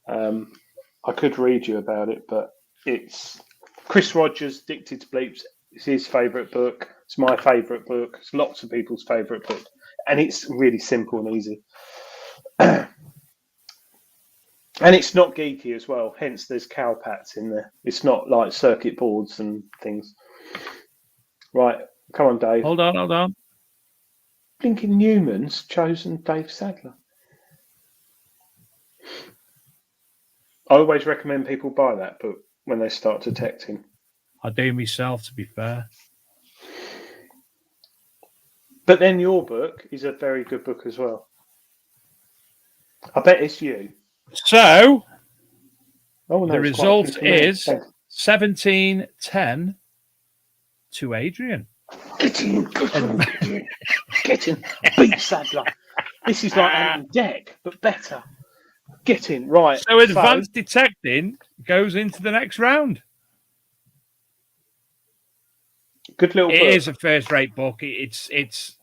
I could read you about it, but it's Chris Rogers, Addicted to Bleeps. It's his favourite book. It's my favourite book. It's lots of people's favourite book. And it's really simple and easy. And it's not geeky as well. Hence, there's cowpats in there. It's not like circuit boards and things. Right. Come on, Dave. Hold on. Blinking Newman's chosen Dave Sadler. I always recommend people buy that book when they start detecting. I do myself, to be fair. But then your book is a very good book as well. I bet it's you. So, no, the result is 17-10 to Adrian. Get in. Beat Sadler. This is like Ant Deck, but better. Get in. Right. So, advanced detecting goes into the next round. Good little book. It is a first-rate book. It's the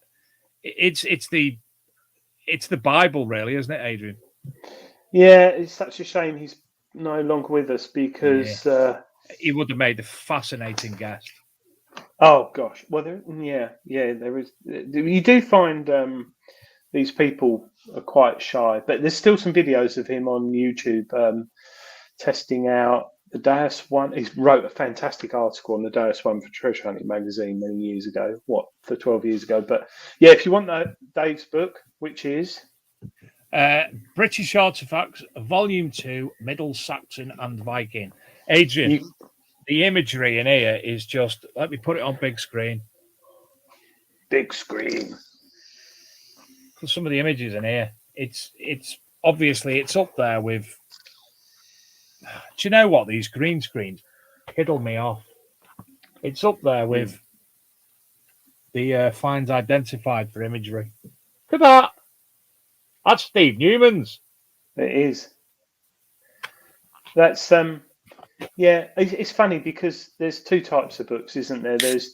Bible, really, isn't it, Adrian? Yeah, it's such a shame he's no longer with us because he would have made a fascinating guest. Oh gosh, well, there is. You do find these people are quite shy, but there's still some videos of him on YouTube testing out the Deus One. He wrote a fantastic article on the Deus One for Treasure Hunting magazine many years ago. 12 years ago? But yeah, if you want Dave's book, which is British Artifacts, Volume 2, Middle Saxon and Viking. Adrian, the imagery in here is just, let me put it on big screen. Big screen. For some of the images in here, it's obviously it's up there with, do you know what, these green screens kiddle me off. It's up there with the finds identified for imagery. Look at that. That's Steve Newman's. It is. That's yeah. It's funny because there's two types of books, isn't there? There's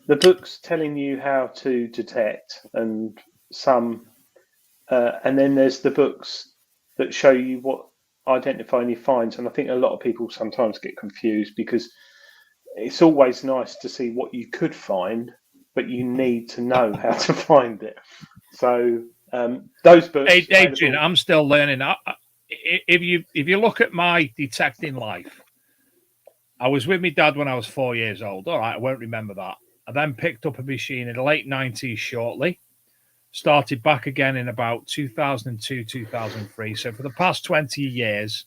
the books telling you how to detect, and then there's the books that show you what identify any finds. And I think a lot of people sometimes get confused because it's always nice to see what you could find, but you need to know how to find it. So those books. Hey, Adrian, I'm still learning. If you look at my detecting life, I was with my dad when I was 4 years old. All right, I won't remember that. I then picked up a machine in the late 90s shortly. Started back again in about 2002, 2003. So for the past 20 years,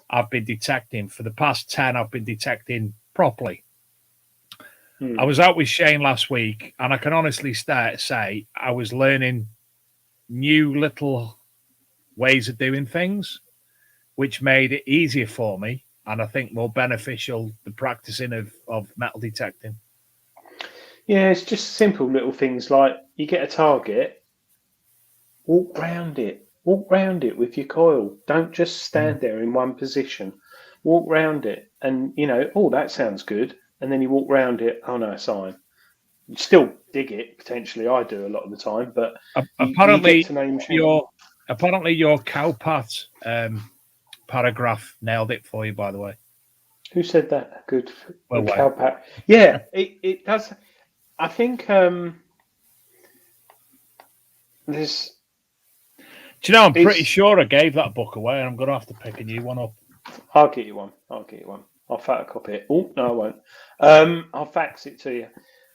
I've been detecting. For the past 10, I've been detecting properly. I was out with Shane last week, and I can honestly say I was learning new little ways of doing things, which made it easier for me, and I think more beneficial, the practicing of metal detecting. Yeah, it's just simple little things like you get a target, walk round it with your coil. Don't just stand there in one position. Walk round it, and oh, that sounds good. And then you walk round it. Oh no, it's iron. You still dig it potentially. I do a lot of the time, but apparently you get to know your cowpat paragraph nailed it for you. By the way, who said that? Good. Well, cowpat. Yeah, it does. I think there's. Do you know? I'm pretty sure I gave that book away, and I'm going to have to pick a new one up. I'll get you one. I'll photocopy it. Oh, no, I won't. I'll fax it to you.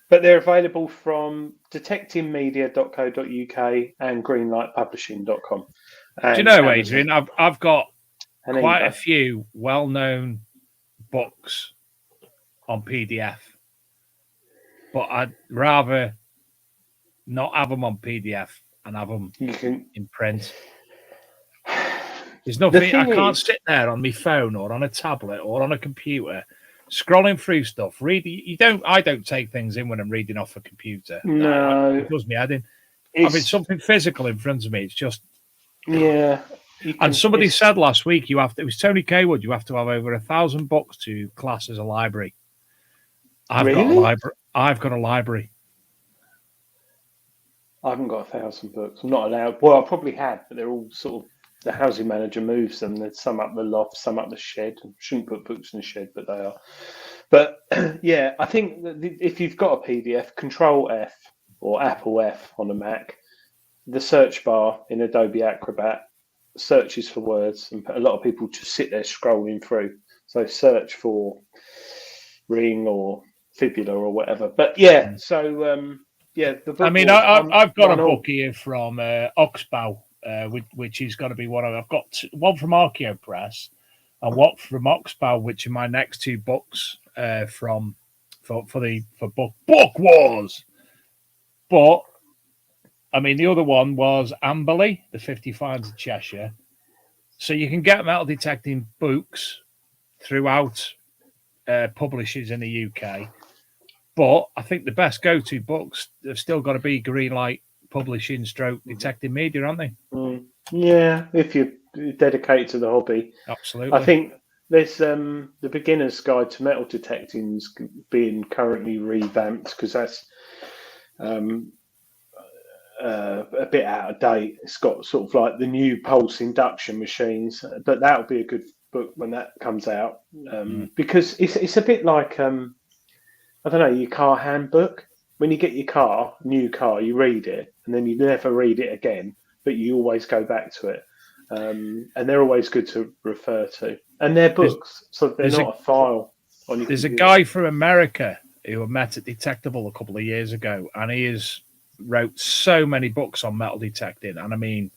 But they're available from detectingmedia.co.uk and greenlightpublishing.com. Do you know, Adrian, I've got quite a few well-known books on PDF, but I'd rather not have them on PDF and have them in print. There's nothing. I can't sit there on my phone or on a tablet or on a computer scrolling through stuff. I don't take things in when I'm reading off a computer. No, it does me head in. Having something physical in front of me, it's just And somebody said last week it was Tony Kaywood. You have to have over 1,000 books to class as a library. I've got a library. I haven't got 1,000 books. I'm not allowed. Well, I probably had, but they're all sort of. The housing manager moves them. There's some up the loft, some up the shed. I shouldn't put books in the shed, but they are. But yeah, I think that if you've got a PDF, Control F or Apple F on a Mac, the search bar in Adobe Acrobat searches for words, and a lot of people just sit there scrolling through. So search for ring or fibula or whatever. But yeah, so yeah, the book. I mean, I've got a book here from Oxbow. Which is going to be one of. I've got one from Archeo Press and one from Oxbow, which are my next two books for Book Wars. But I mean, the other one was Amberley, the 50 Finds of Cheshire. So you can get metal detecting books throughout publishers in the UK. But I think the best go-to books have still got to be Greenlight Publishing / Detecting Media, aren't they? Yeah, if you're dedicated to the hobby. Absolutely. I think there's the Beginner's Guide to Metal Detecting's being currently revamped because that's a bit out of date. It's got sort of like the new pulse induction machines, but that'll be a good book when that comes out because it's a bit like I don't know, your car handbook. When you get your new car, you read it and then you never read it again, but you always go back to it. And they're always good to refer to. And they're books, so they're not a file on your There's computer. a guy from America who I met at Detectable a couple of years ago, and he wrote so many books on metal detecting. And I mean,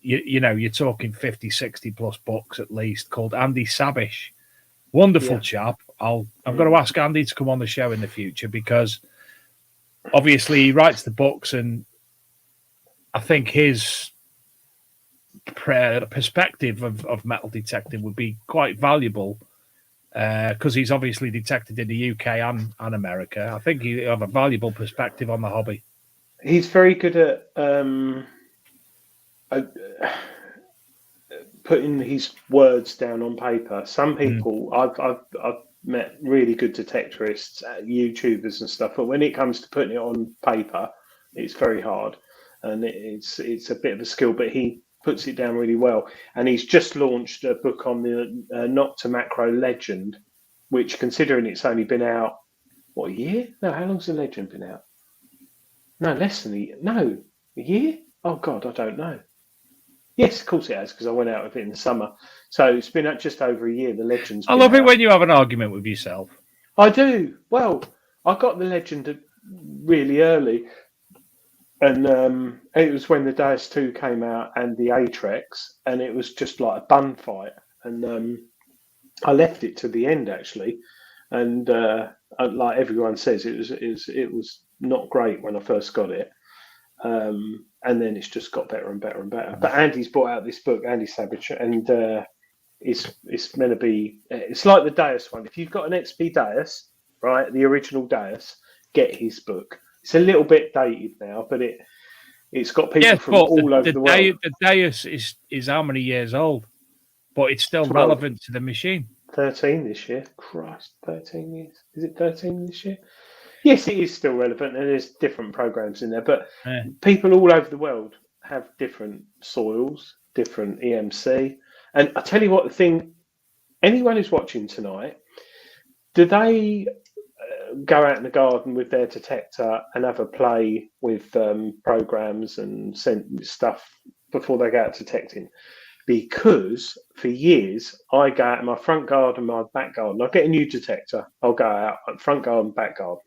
you're talking 50, 60 plus books at least, called Andy Sabish. Wonderful chap. I'm going to ask Andy to come on the show in the future because obviously he writes the books, and I think his perspective of metal detecting would be quite valuable because he's obviously detected in the UK and America. I think you have a valuable perspective on the hobby. He's very good at putting his words down on paper. Some people, I've met really good detectorists, YouTubers and stuff, but when it comes to putting it on paper, it's very hard, and it's a bit of a skill. But he puts it down really well, and he's just launched a book on the Nocta Macro Legend, which, considering it's only been out a year? No, how long's the Legend been out? No, less than a year. Oh God, I don't know. Yes, of course it has, because I went out with it in the summer. So it's been out just over a year. The Legend's I been love it out. when you have an argument with yourself. I do. Well, I got the Legend really early, and it was when the Deus 2 came out and the Atrex, and it was just like a bun fight. And I left it to the end, actually. And like everyone says, it was not great when I first got it. And then it's just got better and better and better. But Andy's brought out this book, Andy Savage, and it's meant to be. It's like the Deus one. If you've got an XP Deus, right, the original Deus, get his book. It's a little bit dated now, but it's got people from all over the world. The Deus is how many years old, but it's still 12. relevant to the machine. 13 this year. Christ, 13 years. Is it 13 this year? Yes, it is still relevant, and there's different programs in there. But people all over the world have different soils, different EMC. And I tell you what, the thing, anyone who's watching tonight, do they go out in the garden with their detector and have a play with programs and send stuff before they go out detecting? Because for years, I go out in my front garden, my back garden. I get a new detector. I'll go out front garden, back garden.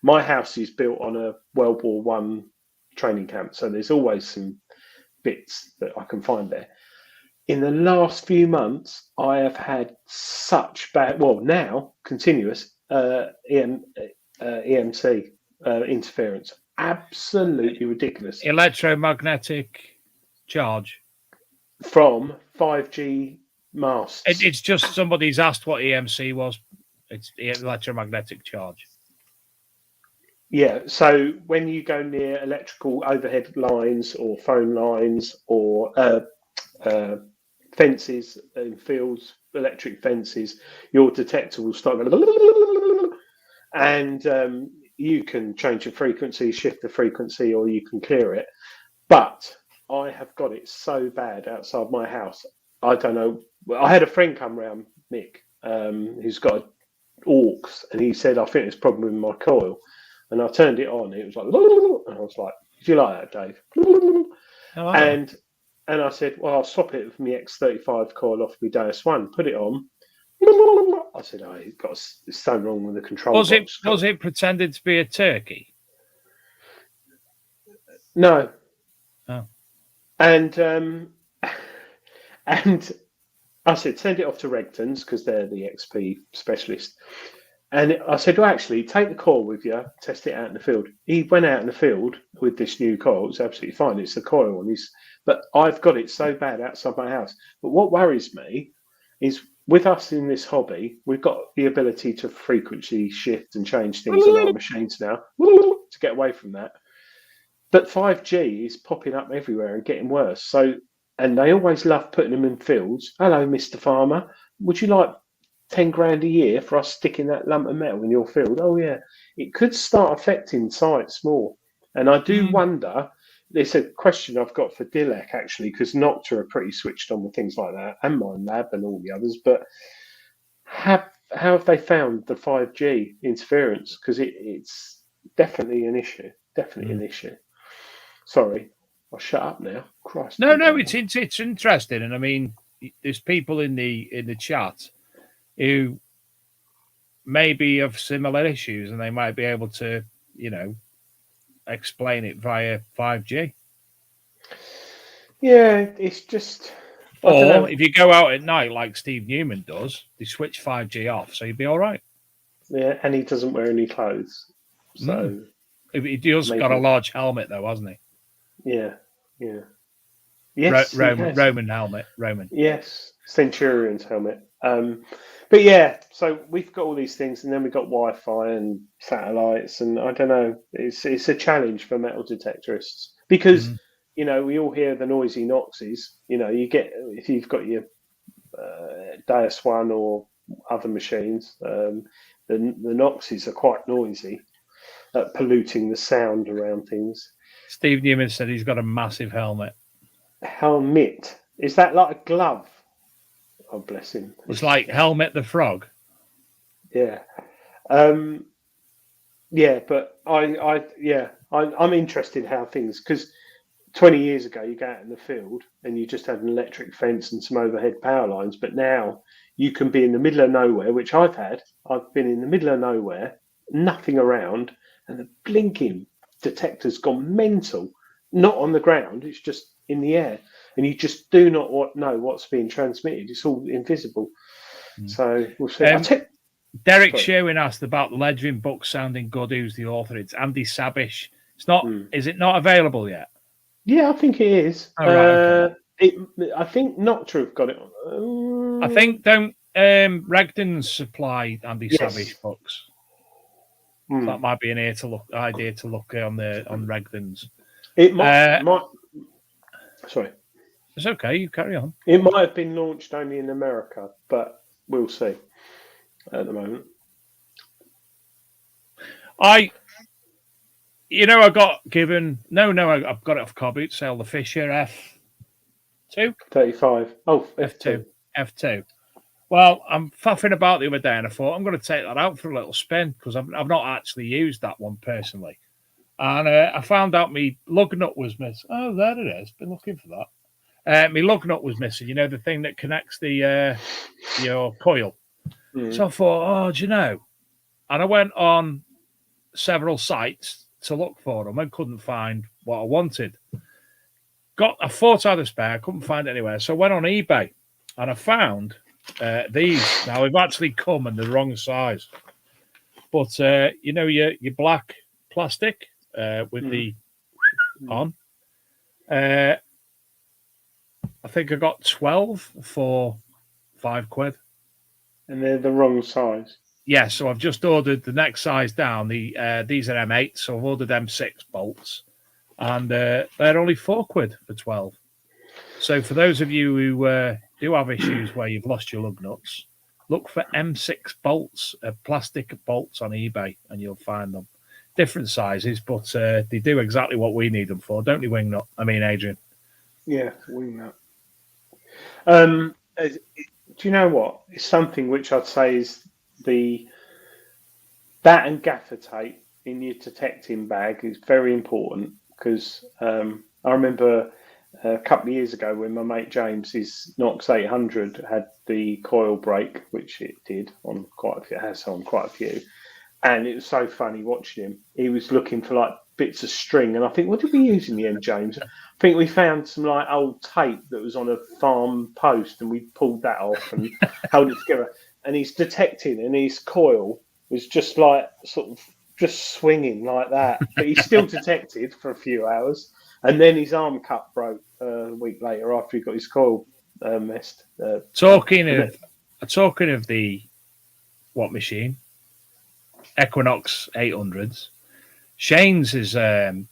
My house is built on a World War One training camp, so there's always some bits that I can find there. In the last few months, I have had such bad, now continuous EMC interference. Absolutely ridiculous. Electromagnetic charge. From 5G masts. It's just somebody's asked what EMC was. It's electromagnetic charge. Yeah, so when you go near electrical overhead lines or phone lines or fences in fields, electric fences, your detector will start going, and you can change the frequency, shift the frequency, or you can clear it. But I have got it so bad outside my house. I don't know. I had a friend come round, Mick, who's got Orcs, and he said, I think there's a problem with my coil. And I turned it on. It was like, and I was like, "Do you like that, Dave?" Oh, and I said, "Well, I'll swap it from the X35 coil off my Deus 1, put it on." I said, "Oh, it's something wrong with the control box." Was it pretended to be a turkey? No. Oh. And I said, send it off to Regtons because they're the XP specialist. And I said, well, actually, take the coil with you, test it out in the field. He went out in the field with this new coil. It's absolutely fine. It's the coil. But I've got it so bad outside my house. But what worries me is with us in this hobby, we've got the ability to frequency shift and change things on our machines now to get away from that. But 5G is popping up everywhere and getting worse. And they always love putting them in fields. Hello, Mr. Farmer. Would you like 10 grand a year for us sticking that lump of metal in your field? Oh, yeah. It could start affecting sites more. And I do wonder, there's a question I've got for Dilek, actually, because Nocta are pretty switched on with things like that, and MindLab and all the others. But how have they found the 5G interference? Because it's definitely an issue. Definitely an issue. Sorry, I'll shut up now. Christ. No, it's interesting, and I mean, there's people in the chat who maybe have similar issues, and they might be able to, explain it via 5G. Yeah, it's just. Or if you go out at night like Steve Newman does, they switch 5G off, so you'd be all right. Yeah, and he doesn't wear any clothes, so. He does got a large helmet, though, hasn't he? Yeah. Yes, Roman helmet. Roman. Yes, Centurion's helmet. But yeah, so we've got all these things, and then we've got Wi-Fi and satellites, and I don't know. It's a challenge for metal detectorists because we all hear the noisy Noxes. You get if you've got your Deus One or other machines, the Noxes are quite noisy, polluting the sound around things. Steve Newman said he's got a massive helmet. Helmet, is that like a glove? Oh, bless him. It's like Helmet the Frog. Yeah. Yeah, but I'm interested how things, because 20 years ago you go out in the field and you just had an electric fence and some overhead power lines, but now you can be in the middle of nowhere, which I've been in the middle of nowhere, nothing around, and the blinking detector's gone mental. Not on the ground, it's just in the air, and you just do not know what's being transmitted. It's all invisible. So we'll see. Derek Sherwin asked about the Ledgering book sounding good. Who's the author? It's Andy Sabish. It's not. Is it not available yet? Yeah, I think it is. Oh, right, okay. I think Noctra have got it. I think don't Regden's supply Andy Sabish books. So that might be an idea to look on Regden's. It might. Sorry, it's okay. You carry on. It might have been launched only in America, but we'll see. At the moment, I got given. I've got it off car boot sale. The Fisher F2 35. Oh, F2. Well, I'm faffing about the other day, and I thought I'm going to take that out for a little spin because I've not actually used that one personally. And I found out my lug nut was missing. Oh, there it is. Been looking for that. My lug nut was missing. The thing that connects the your coil. So I thought, do you know? And I went on several sites to look for them and couldn't find what I wanted. I thought I had a spare, couldn't find it anywhere. So I went on eBay and I found these. Now they've actually come in the wrong size. But your black plastic with the on. I think I got 12 for £5. And they're the wrong size. Yeah, so I've just ordered the next size down. These are M8, so I've ordered M6 bolts, and they're only £4 for 12. So for those of you who do have issues where you've lost your lug nuts, look for M6 bolts, plastic bolts on eBay, and you'll find them. Different sizes, but they do exactly what we need them for, don't they, Wingnut? I mean, Adrian. Yeah, Wingnut. Do you know what? It's something which I'd say is that and gaffer tape in your detecting bag is very important because I remember a couple of years ago when my mate James, his Knox 800 had the coil break, which it did on quite a few, it has on quite a few, and it was so funny watching him. He was looking for like bits of string, and I think, what did we use in the end, James? I think we found some like old tape that was on a farm post, and we pulled that off and held it together. And he's detecting, and his coil was just like sort of just swinging like that, but he still detected for a few hours, and then his arm cup broke a week later after he got his coil messed. Talking of the what machine? Equinox 800s. Shane's has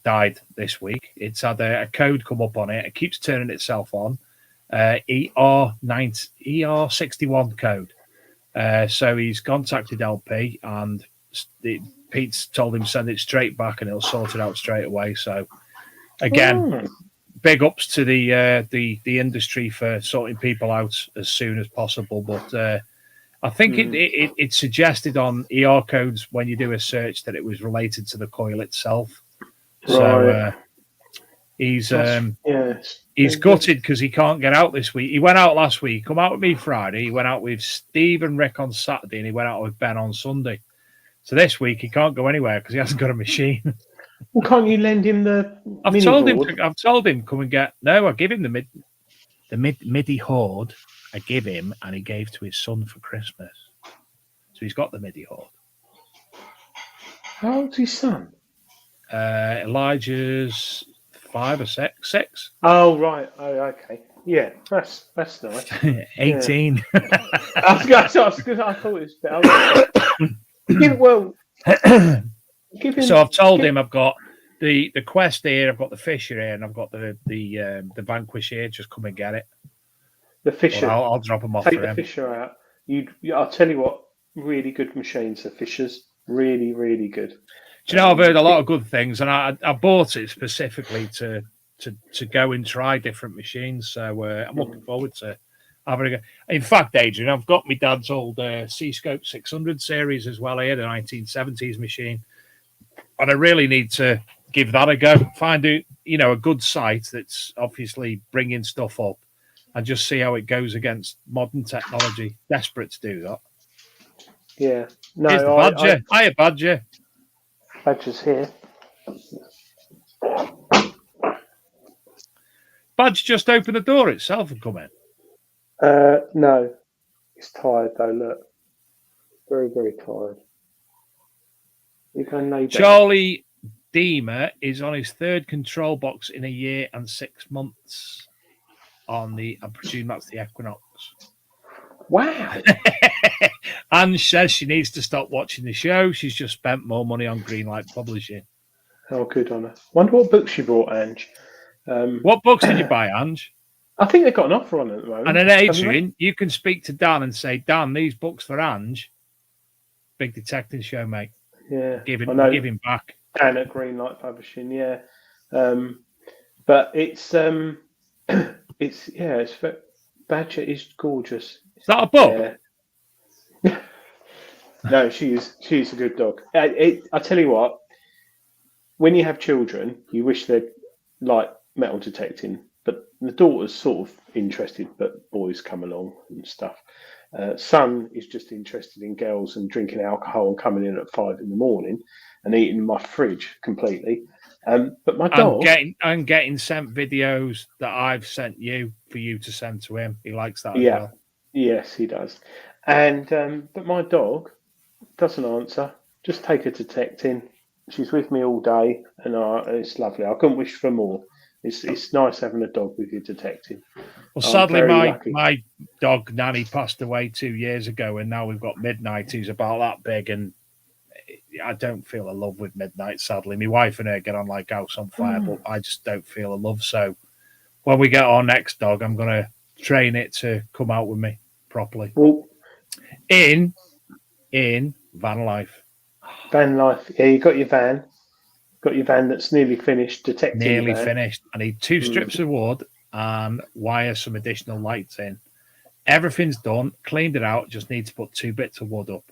died this week. It's had a code come up on it. It keeps turning itself on. ER61 code. So he's contacted LP and Pete's told him send it straight back and he'll sort it out straight away. So again, big ups to the industry for sorting people out as soon as possible. But I think it suggested on ER codes when you do a search that it was related to the coil itself. Right. So he's gutted because he can't get out this week. He went out last week. Come out with me Friday. He went out with Steve and Rick on Saturday, and he went out with Ben on Sunday. So this week he can't go anywhere because he hasn't got a machine. Well, can't you lend him the? I've told him come and get. No, I give him the MIDI Horde. I give him, and he gave to his son for Christmas. So he's got the MIDI Horde. How old's his son? Elijah's 5 or 6. Oh, right. Oh, okay. Yeah, that's nice. 18. I thought it was better. Give him. So I've told him I've got the quest here, I've got the Fisher here, and I've got the Vanquish here. Just come and get it. The Fisher. I'll drop them off Take for the him. Fisher out. I'll tell you what. Really good machines. The Fishers. Really, really good. Do you know, I've heard a lot of good things, and I bought it specifically to go and try different machines. So I'm looking forward to having a go. In fact, Adrian, I've got my dad's old C-Scope 600 series as well here, the 1970s machine, and I really need to give that a go. Find a good site that's obviously bringing stuff up, and just see how it goes against modern technology. Desperate to do that. Yeah. No, here's the Badger. Hiya, Badger. Badger's here. Badger just opened the door itself and come in. No. He's tired though, look. Very, very tired. You can lay down. Charlie Deemer is on his third control box in a year and 6 months. I presume that's the Equinox. Wow. Ange says she needs to stop watching the show. She's just spent more money on Greenlight Publishing. Oh, good on her. Wonder what books she brought, Ange. What books did you buy, Ange? I think they've got an offer on at the moment. And then, Adrian, you can speak to Dan and say, Dan, these books for Ange. Big detective show, mate. Yeah. Give him back. Dan at Greenlight Publishing, yeah. But it's Badger is gorgeous. Is that a book? Yeah. No, she's a good dog. I tell you what, when you have children, you wish they'd like metal detecting, but the daughter's sort of interested, but boys come along and stuff. Son is just interested in girls and drinking alcohol and coming in at 5 a.m. and eating my fridge completely. But my dog, I'm getting sent videos that I've sent you for you to send to him. He likes that as well. Yes, he does. And but my dog doesn't answer. Just take her detecting. She's with me all day, and it's lovely. I couldn't wish for more. It's nice having a dog with you detecting. Well, sadly, my dog Nanny passed away 2 years ago, and now we've got Midnight, who's about that big, and I don't feel a love with Midnight, sadly. My wife and her get on like house on fire, but I just don't feel a love. So when we get our next dog, I'm going to train it to come out with me properly. Well, in van life. Van life. Yeah, you got your van. Got your van that's nearly finished detecting. Nearly finished. I need 2 strips of wood and wire some additional lights in. Everything's done. Cleaned it out. Just need to put 2 bits of wood up.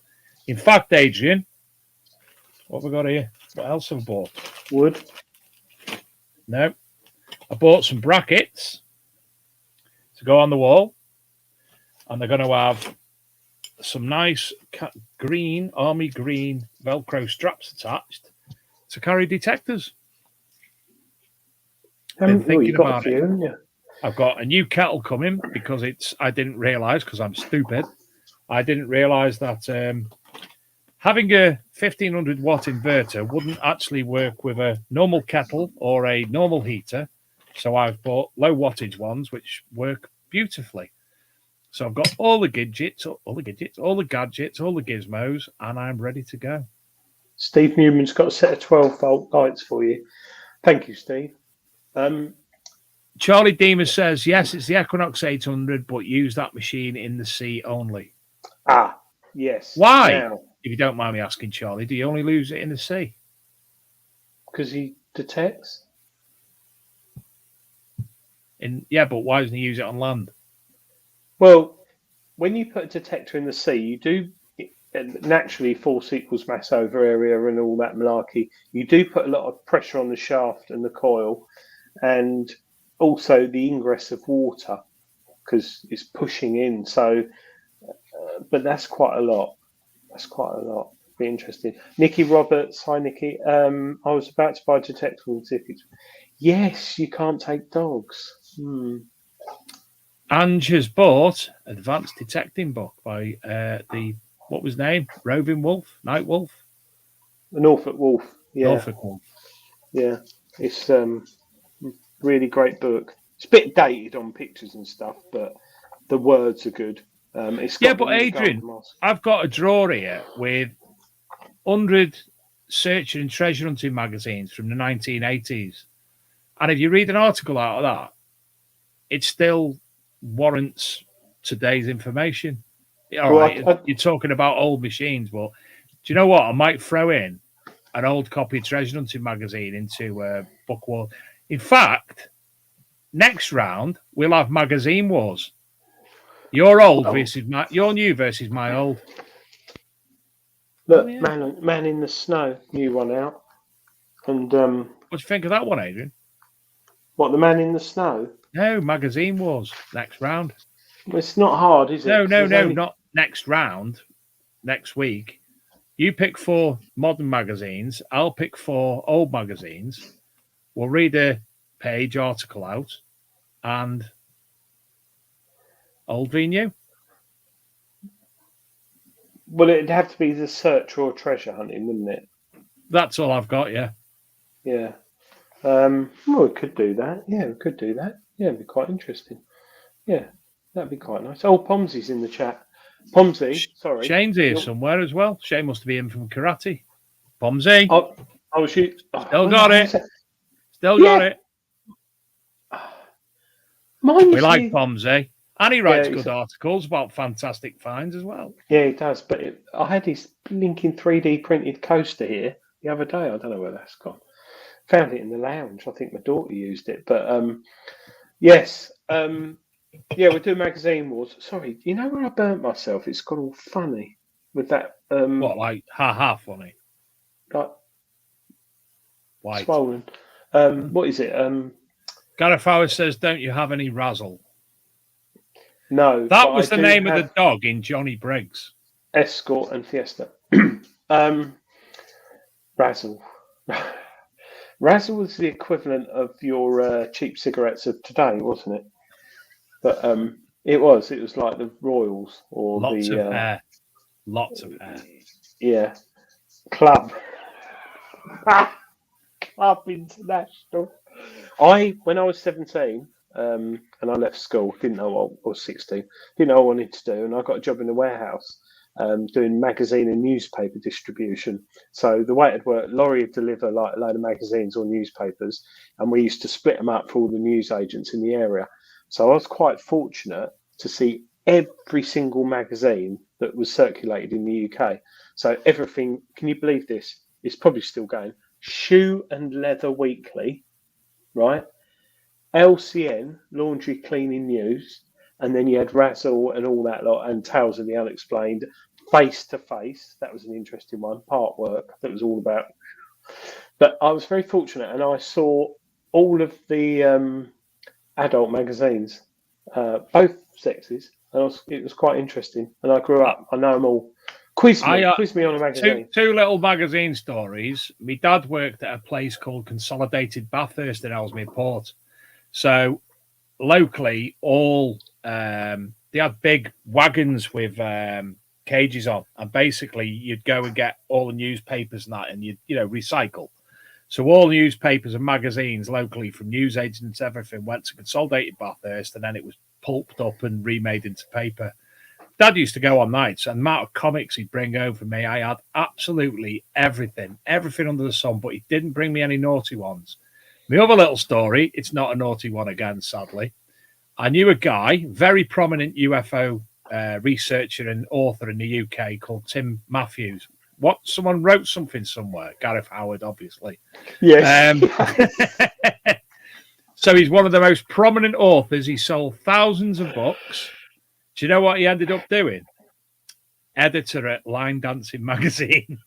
In fact, Adrian, what have we got here? What else have I bought? Wood. No. I bought some brackets to go on the wall. And they're going to have some nice army green Velcro straps attached to carry detectors. Been thinking about it. Haven't you? I've got a new kettle coming because I didn't realise, because I'm stupid, I didn't realise that having a 1500 watt inverter wouldn't actually work with a normal kettle or a normal heater. So I've bought low wattage ones which work beautifully. So I've got all the gadgets, all the gizmos, and I'm ready to go. Steve Newman's got a set of 12-volt lights for you. Thank you, Steve. Charlie Deemer says, yes, it's the Equinox 800, but use that machine in the sea only. Ah, yes. Why? Now, if you don't mind me asking, Charlie, do you only lose it in the sea? Because he detects. Yeah, but why doesn't he use it on land? Well, when you put a detector in the sea, you do naturally force equals mass over area and all that malarkey. You do put a lot of pressure on the shaft and the coil, and also the ingress of water because it's pushing in. So, but that's quite a lot. Be interesting. Nikki Roberts, hi Nikki. I was about to buy detectable tickets. Yes, you can't take dogs. Ange has bought Advanced Detecting book by what was his name? Roving Wolf? Night Wolf? The Norfolk Wolf. Yeah. Norfolk Wolf. Yeah. It's really great book. It's a bit dated on pictures and stuff, but the words are good. It's got but Adrian, I've got a drawer here with 100 search and treasure hunting magazines from the 1980s. And if you read an article out of that, it still warrants today's information. All right, you're talking about old machines, but do you know what? I might throw in an old copy of Treasure Hunting magazine into Book War. In fact, next round we'll have magazine wars. Your old versus your new versus my old. Look, Man in the Snow, new one out. And what do you think of that one, Adrian? What, the Man in the Snow? No, magazine wars next round. Well, it's not hard, is it? No, not next round. Next week. You pick 4 modern magazines. I'll pick 4 old magazines. We'll read a page article out, and old v new. Well, it'd have to be the search or treasure hunting, wouldn't it? That's all I've got. Yeah. Yeah. Well, we could do that. Yeah, we could do that. Yeah, it'd be quite interesting. Yeah, that'd be quite nice. Oh, Pomsey's in the chat. Pomsey, sorry. Shane's here somewhere as well. Shane must be in from karate. Pomsey. Shoot. Still got it. Still got it. We like Pomsey. And he writes good articles about fantastic finds as well. Yeah, he does. But I had his blinking 3D printed coaster here the other day. I don't know where that's gone. Found it in the lounge. I think my daughter used it. But yes. Yeah, we'll do magazine wars. Sorry, you know where I burnt myself? It's got all funny with that. What, like ha funny? Like white. Swollen. What is it? Gareth Howard says, "Don't you have any razzle?" No, that was the name of the dog in Johnny Briggs. Escort and Fiesta. Razzle. Razzle was the equivalent of your cheap cigarettes of today, wasn't it? But it was like the Royals or lots of hair. Lots of hair. Yeah. Club. Club International. When I was 17, and I left school, didn't know what I was 16, didn't know what I wanted to do, and I got a job in a warehouse doing magazine and newspaper distribution. So the way it'd work, Laurie would deliver like a load of magazines or newspapers, and we used to split them up for all the news agents in the area. So I was quite fortunate to see every single magazine that was circulated in the UK. So everything, can you believe this? It's probably still going. Shoe and Leather Weekly, right? LCN, Laundry Cleaning News, and then you had Razzle and all that lot, and Tales of the Unexplained. Face to Face, that was an interesting one. Part Work, that was all about. But I was very fortunate, and I saw all of the adult magazines, both sexes, and it was quite interesting. And I grew up, I know them all. Quiz me on a magazine. Two little magazine stories. My dad worked at a place called Consolidated Bathurst in Ellesmere Port. So locally, all they had big wagons with cages on, and basically you'd go and get all the newspapers and that, and you'd recycle. So all newspapers and magazines locally from news agents, everything went to Consolidated Bathurst, and then it was pulped up and remade into paper. Dad used to go on nights, and the amount of comics he'd bring over for me, I had absolutely everything under the sun, but he didn't bring me any naughty ones. My other little story, it's not a naughty one again, sadly. I knew a guy, very prominent UFO researcher and author in the UK called Tim Matthews. Someone wrote something somewhere. Gareth Howard, obviously. Yes. So he's one of the most prominent authors. He sold thousands of books. Do you know what he ended up doing? Editor at Line Dancing magazine.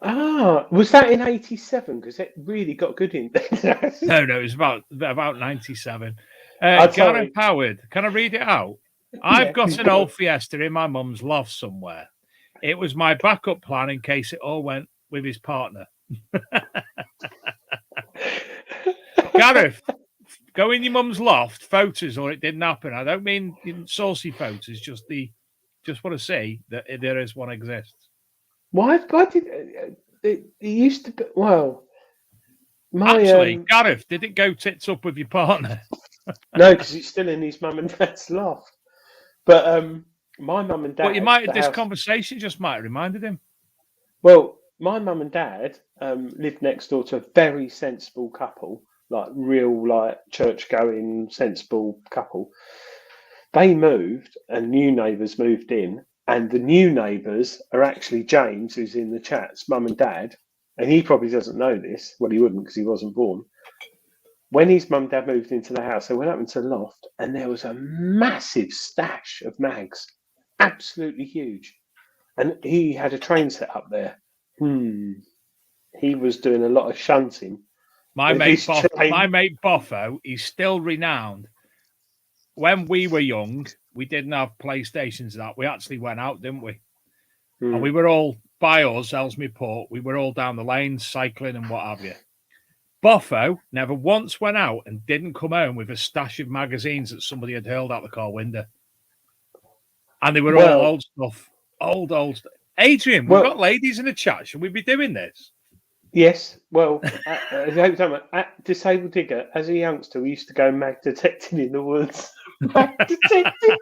Was that in 87? Because it really got good in there. No, it was about 97. Gareth Howard, can I read it out? I've got an old Fiesta in my mum's loft somewhere. It was my backup plan in case it all went with his partner. Gareth, go in your mum's loft, photos, or it didn't happen. I don't mean saucy photos, just want to see that there is one exists. Why did it used to be? Well, Actually, Gareth, did it go tits up with your partner? No, because it's still in his mum and dad's loft. But my mum and dad. But you might this conversation just might have reminded him. Well, my mum and dad lived next door to a very sensible couple, like real, like church-going, sensible couple. They moved, and new neighbours moved in, and the new neighbours are actually James, who's in the chat's mum and dad, and he probably doesn't know this. Well, he wouldn't because he wasn't born. When his mum and dad moved into the house, they went up into the loft, and there was a massive stash of mags, absolutely huge. And he had a train set up there. He was doing a lot of shunting. My mate Boffo, he's still renowned. When we were young, we didn't have PlayStations. That we actually went out, didn't we? And we were all by us, Ellesmere Port. We were all down the lanes, cycling and what have you. Boffo never once went out and didn't come home with a stash of magazines that somebody had hurled out the car window. And they were all old stuff. Old stuff. Adrian, we've got ladies in the chat. Should we be doing this? Yes. Well, at Disabled Digger, as a youngster, we used to go mag detecting in the woods. Mag detecting.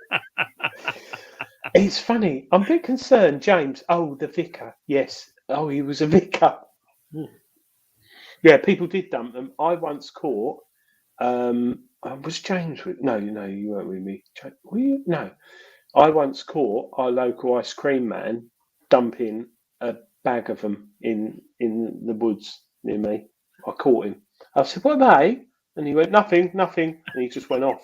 It's funny. I'm a bit concerned, James. Oh, the vicar. Yes. Oh, he was a vicar. Yeah, people did dump them. I once caught. Was James with? No, you weren't with me. Were you? No. I once caught our local ice cream man dumping a bag of them in the woods near me. I caught him. I said, "What are they?" And he went, "Nothing." And he just went off.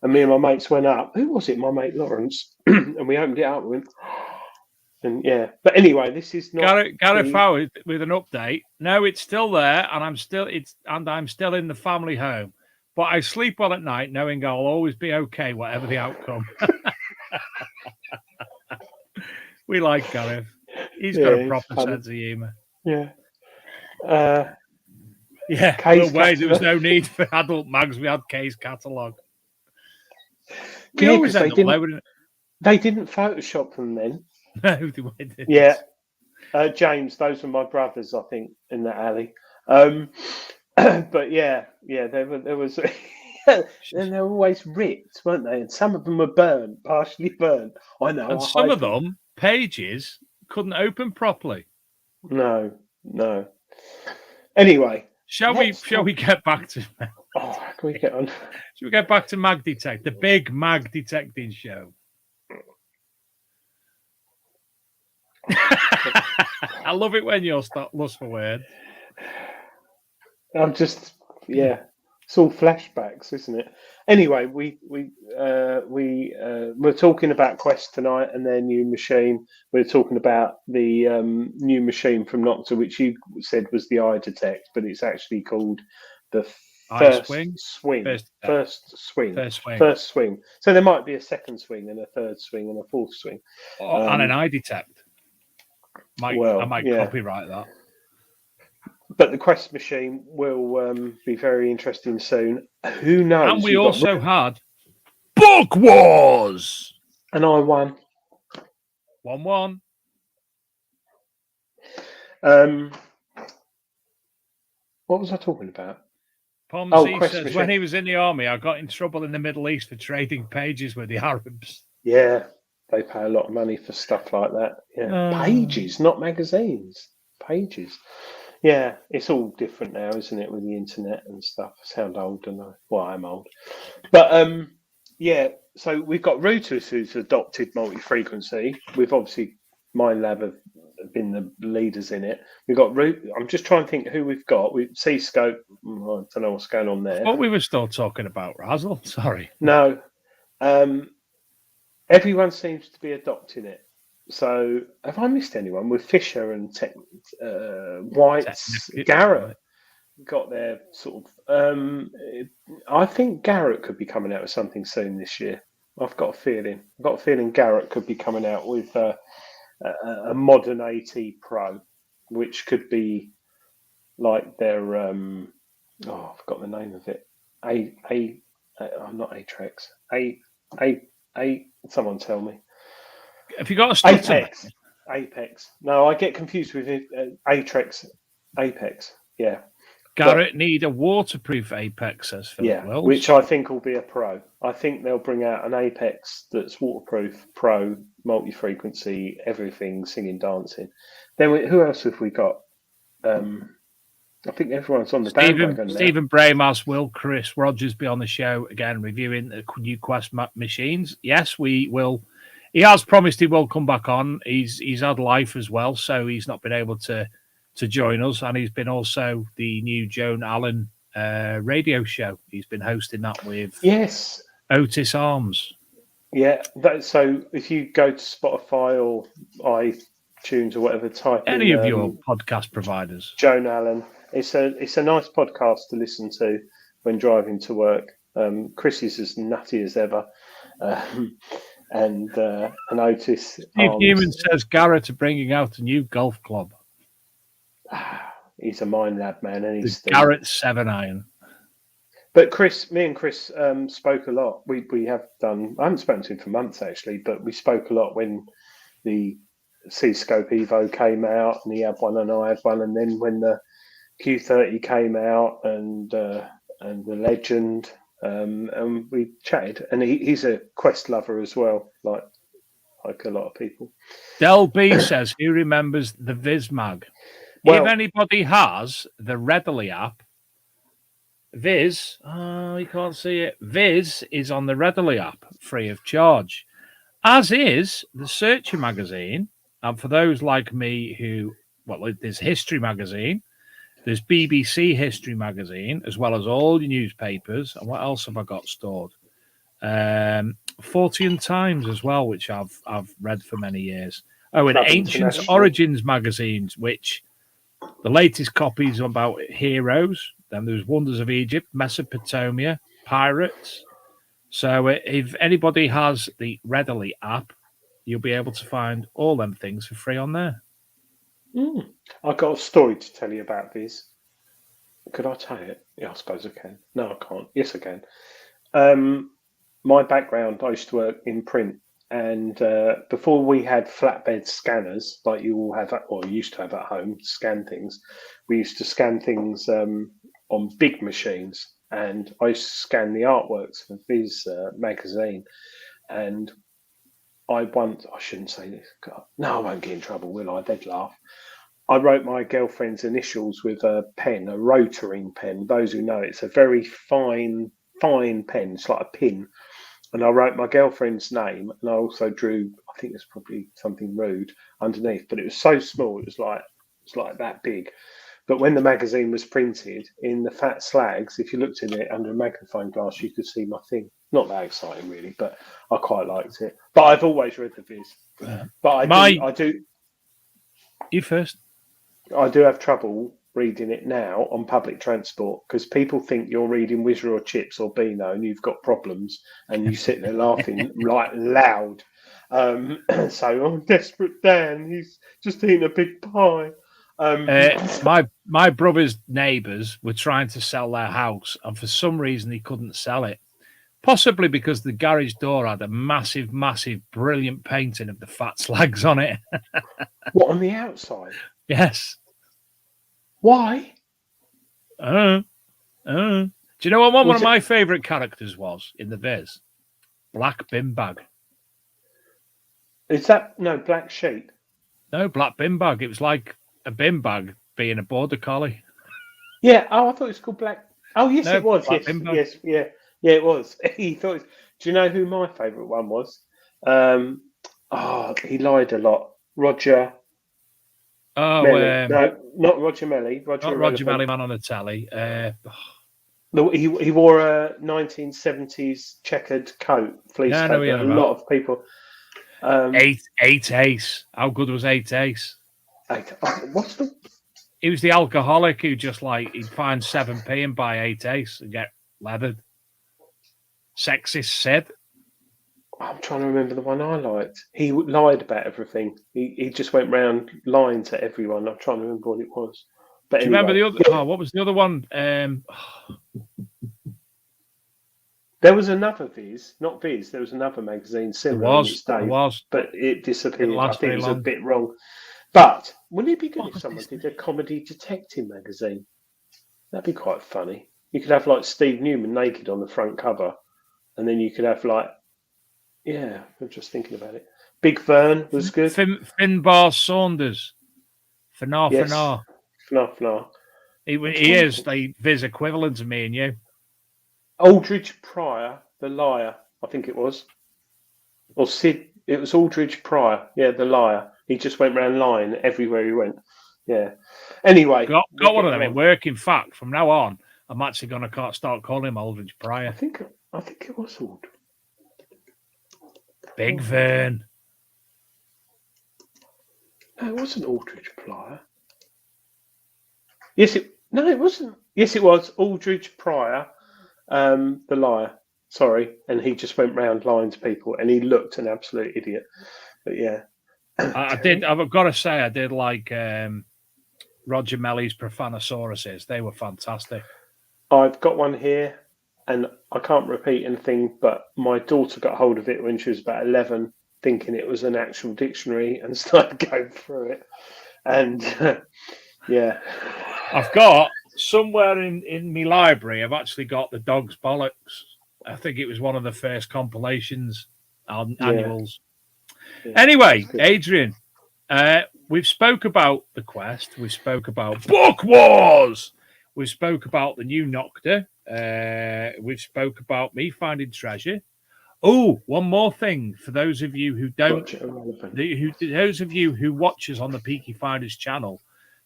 And me and my mates went up. Who was it? My mate Lawrence. And we opened it up and went, and yeah. But anyway, this is not Gareth Howard with an update. No, it's still there, and I'm still in the family home. But I sleep well at night knowing I'll always be okay, whatever the outcome. We like Gareth. He's got a proper sense of humour. Yeah. Otherwise, there was no need for adult mags. We had K's catalogue. We always end up lowering it. They didn't Photoshop them then. No, they didn't. Yeah. James, those were my brothers, I think, in that alley. But yeah, there was... And they're always ripped, weren't they? And some of them were partially burnt. I know. And some of them, pages, couldn't open properly. No. Anyway, shall we get back to? How can we get on? Shall we get back to Mag Detect, the big mag detecting show? I love it when you're lost for words. I'm just, it's all flashbacks, isn't it? Anyway, we're talking about Quest tonight and their new machine. We're talking about the new machine from Nocta, which you said was the eye detect, but it's actually called the first swing. So there might be a second swing and a third swing and a fourth swing, and an eye detect. I might copyright that. But the Quest machine will be very interesting soon. Who knows? And we also had Book Wars. And I won. 1-1. What was I talking about? Pomsey says, machine. When he was in the army, I got in trouble in the Middle East for trading pages with the Arabs. Yeah, they pay a lot of money for stuff like that. Yeah, pages, not magazines. Pages. Yeah, it's all different now, isn't it, with the internet and stuff? I sound old, don't I? Well, I'm old. But, so we've got Reuters, who's adopted multi-frequency. We've obviously, Minelab have been the leaders in it. We've got I'm just trying to think who we've got. C-Scope, I don't know what's going on there. What we were still talking about, Razzle? Sorry. No. Everyone seems to be adopting it. So, have I missed anyone? With Fisher and White's, Garrett got their sort of. I think Garrett could be coming out with something soon this year. I've got a feeling Garrett could be coming out with a modern AT Pro, which could be like their. I've got the name of it. I'm not Atrex. Someone tell me. Have you got a stutter? Apex. No, I get confused with Atrex. Apex. Yeah. Garrett need a waterproof Apex, says Philip Wills. Which I think will be a Pro. I think they'll bring out an Apex that's waterproof, Pro, multi-frequency, everything, singing, dancing. Then who else have we got? I think everyone's on the bandwagon now. Stephen Bramos, will Chris Rogers be on the show again reviewing the new Quest machines? Yes, we will. He has promised he will come back on. He's had life as well, so he's not been able to join us. And he's been also the new Joan Allen radio show. He's been hosting that with Otis Arms. Yeah, so if you go to Spotify or iTunes or whatever, type any in, of your podcast providers, Joan Allen. It's a nice podcast to listen to when driving to work. Chris is as nutty as ever, and Otis. Steve Newman says Garrett are bringing out a new golf club. He's a mind lad, man, and he's the Garrett 7-iron. But me and Chris spoke a lot. We have done. I haven't spoken to him for months actually, but we spoke a lot when the C-Scope Evo came out, and he had one and I had one, and then when the Q30 came out and the Legend, and we chatted. And he's a Quest lover as well, like a lot of people. Del B says, who remembers the VizMag? Well, if anybody has the Readily app, Viz, you can't see it. Viz is on the Readily app, free of charge, as is the Searcher magazine. And for those like me there's History magazine, there's BBC History magazine, as well as all the newspapers. And what else have I got stored? Fortean Times as well, which I've read for many years. Oh, and Ancient Origins magazines, which the latest copies about heroes. Then there's Wonders of Egypt, Mesopotamia, Pirates. So if anybody has the Readily app, you'll be able to find all them things for free on there. I've got a story to tell you about Viz. Could I tell it? Yeah, I suppose I can. No, I can't. Yes, I can. My background, I used to work in print. And before we had flatbed scanners, like you all have, or used to have at home, scan things, we used to scan things on big machines. And I used to scan the artworks for Viz magazine. And I shouldn't say this. God, no, I won't get in trouble, will I? They'd laugh. I wrote my girlfriend's initials with a pen, a rotoring pen. Those who know, it's a very fine pen. It's like a pin. And I wrote my girlfriend's name, and I also drew, I think it's probably something rude underneath, but it was so small, it was like that big. But when the magazine was printed in the fat slags, if you looked at it under a magnifying glass, you could see my thing. Not that exciting, really, but I quite liked it. But I've always read the Viz. But I do. You first. I do have trouble reading it now on public transport because people think you're reading Whizzer or Chips or Beano and you've got problems and you sit there laughing like loud. So I'm desperate Dan, he's just eating a big pie. My brother's neighbours were trying to sell their house, and for some reason he couldn't sell it. Possibly because the garage door had a massive, brilliant painting of the fat slags on it. What, on the outside? Yes. Why? Do you know what one of my favourite characters was in the Viz? Black Bin Bag. Is that Black Sheep? No, Black Bin Bag. It was like a bin bag being a border collie. Yeah. Oh, I thought it was called Black. Oh, yes, it was. Yes. Yeah, it was. He thought. Do you know who my favourite one was? He lied a lot. Roger. Oh, no, not Roger Melly. Roger Melly, man on the telly. He wore a 1970s checkered coat, fleece coat. A lot of people. 8 Ace. How good was 8 Ace? What's the? He was the alcoholic who just he'd find 7p and buy 8 Ace and get leathered. Sexist Sid. I'm trying to remember the one I liked. He lied about everything. He just went round lying to everyone. I'm trying to remember what it was. But do you remember the other? Oh, what was the other one? There was another Viz, not Viz. There was another magazine similar. There was, but it disappeared. I think it was a bit wrong. But wouldn't it be good if someone did a comedy detective magazine? That'd be quite funny. You could have like Steve Newman naked on the front cover, and then you could have like, yeah, I'm just thinking about it. Big Vern was good. Finbar Saunders. Fanar, Yes. Fanar. Fnar. He is Viz equivalent to me and you. Aldridge Pryor, the liar, I think it was. Or Sid, it was Aldridge Pryor, yeah, the liar. He just went around lying everywhere he went. Yeah. Anyway. Got one of them in work. In fact, from now on, I'm actually going to start calling him Aldridge Pryor. I think it was Aldridge. Big Vern. No, it wasn't Aldridge Pryor. No, it wasn't. Yes, it was Aldridge Pryor, the liar. Sorry, and he just went round lying to people, and he looked an absolute idiot. But yeah, I've got to say, I did like Roger Melly's Profanosauruses. They were fantastic. I've got one here, and I can't repeat anything, but my daughter got hold of it when she was about 11, thinking it was an actual dictionary, and started going through it. And yeah, I've got somewhere in my library, I've actually got the Dog's Bollocks. I think it was one of the first compilations annuals. Yeah, anyway, Adrian, we've spoke about the quest. We spoke about Book Wars. We spoke about the new Nocta. We've spoke about me finding treasure. Oh, one more thing for those of you who don't, those of you who watch us on the Peaky Finders channel,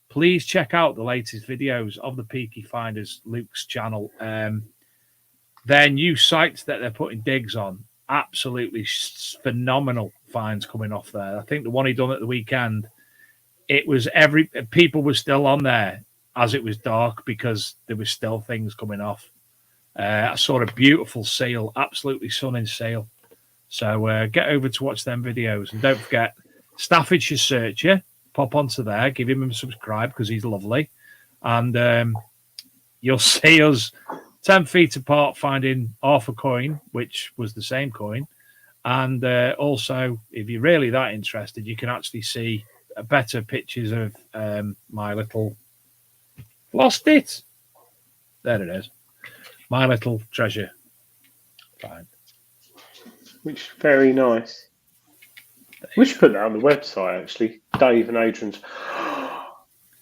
please check out the latest videos of the Peaky Finders Luke's channel. Their new sites that they're putting digs on, absolutely phenomenal finds coming off there. I think the one he done at the weekend, it was people were still on there as it was dark because there was still things coming off. I saw a beautiful seal, absolutely stunning seal. So get over to watch them videos. And don't forget, Staffordshire Searcher, pop onto there, give him a subscribe because he's lovely. And you'll see us 10 feet apart finding half a coin, which was the same coin. And also, if you're really that interested, you can actually see better pictures of my little... Lost it! There it is. My little treasure find. Which very nice. We should put that on the website, actually. Dave and Adrian's.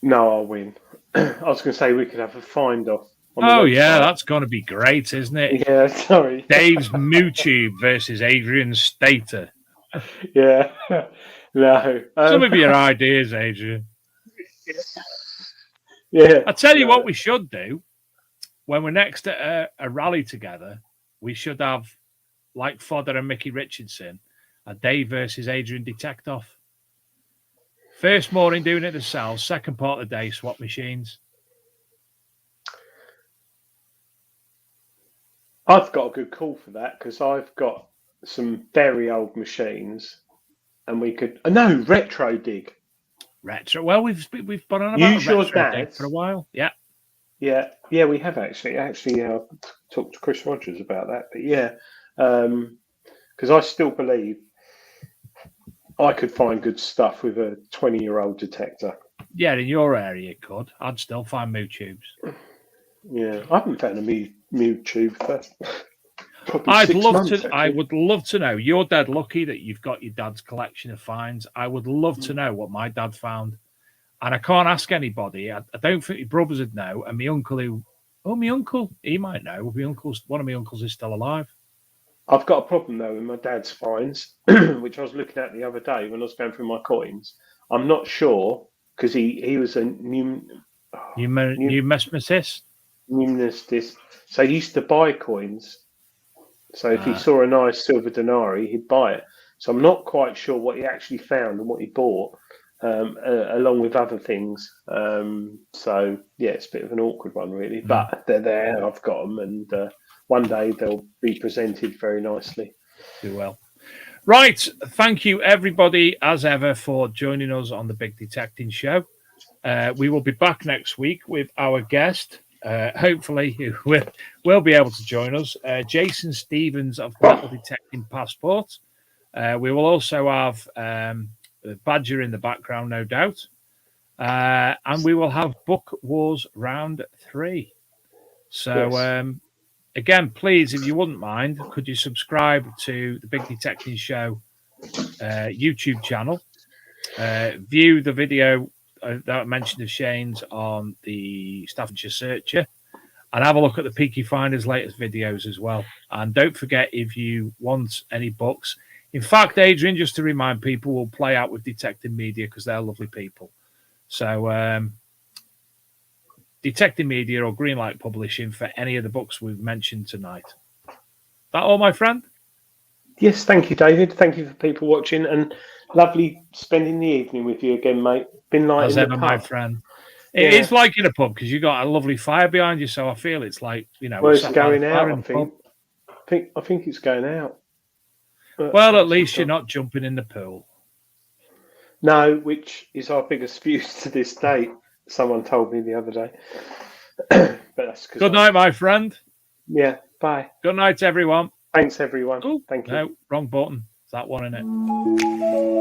No, I'll win. I was going to say we could have a find off. Oh, yeah, that's going to be great, isn't it? Yeah, sorry. Dave's MooTube versus Adrian's Stater. Yeah. No. Some of your ideas, Adrian. Yeah. I tell you what we should do. When we're next at a rally together, we should have, like Fodder and Mickey Richardson, a Dave versus Adrian Detectoff. First morning doing it themselves, second part of the day, swap machines. I've got a good call for that because I've got some very old machines, and we could retro dig. Retro. Well, we've been on about retro dig for a while. Yeah. Yeah, we have actually. Actually, I talked to Chris Rogers about that. But yeah, because I still believe I could find good stuff with a 20-year-old detector. Yeah, in your area, it could. I'd still find MooTubes. Yeah, I haven't found a MooTube for probably I would love to know. You're dead lucky that you've got your dad's collection of finds. I would love to know what my dad found. And I can't ask anybody. I don't think your brothers would know. And my uncle, my uncle, he might know. One of my uncles is still alive. I've got a problem though with my dad's finds, which I was looking at the other day when I was going through my coins. I'm not sure because he was a numismatist. Numismatist. So he used to buy coins. So if he saw a nice silver denarii, he'd buy it. So I'm not quite sure what he actually found and what he bought, along with other things. So yeah, it's a bit of an awkward one, really. But they're there. I've got them, and one day they'll be presented very nicely. Do well. Right. Thank you, everybody, as ever, for joining us on the Big Detecting Show. We will be back next week with our guest. Hopefully, who will be able to join us, Jason Stevens of Metal Detecting Passport. We will also have Badger in the background, no doubt. And we will have Book Wars Round 3. So, Yes. again, please, if you wouldn't mind, could you subscribe to the Big Detective Show YouTube channel? View the video that I mentioned of Shane's on the Staffordshire Searcher, and have a look at the Peaky Finder's latest videos as well. And don't forget, if you want any books, in fact, Adrian, just to remind people, will play out with Detective Media because they're lovely people. So, Detective Media or Greenlight Publishing for any of the books we've mentioned tonight. That all, my friend? Yes, thank you, David. Thank you for people watching, and lovely spending the evening with you again, mate. Been like As in ever, the my pub. friend. It's like in a pub because you got a lovely fire behind you, so I feel it's like, Well, we're it's sat by the going fire out. in the pub. I think it's going out. But Well, at least you're not jumping in the pool. No, which is our biggest fuse to this day. Someone told me the other day. But that's because. Good night, my friend. Yeah. Bye. Good night, everyone. Thanks, everyone. Ooh, Thank you. No, wrong button. It's that one, isn't it?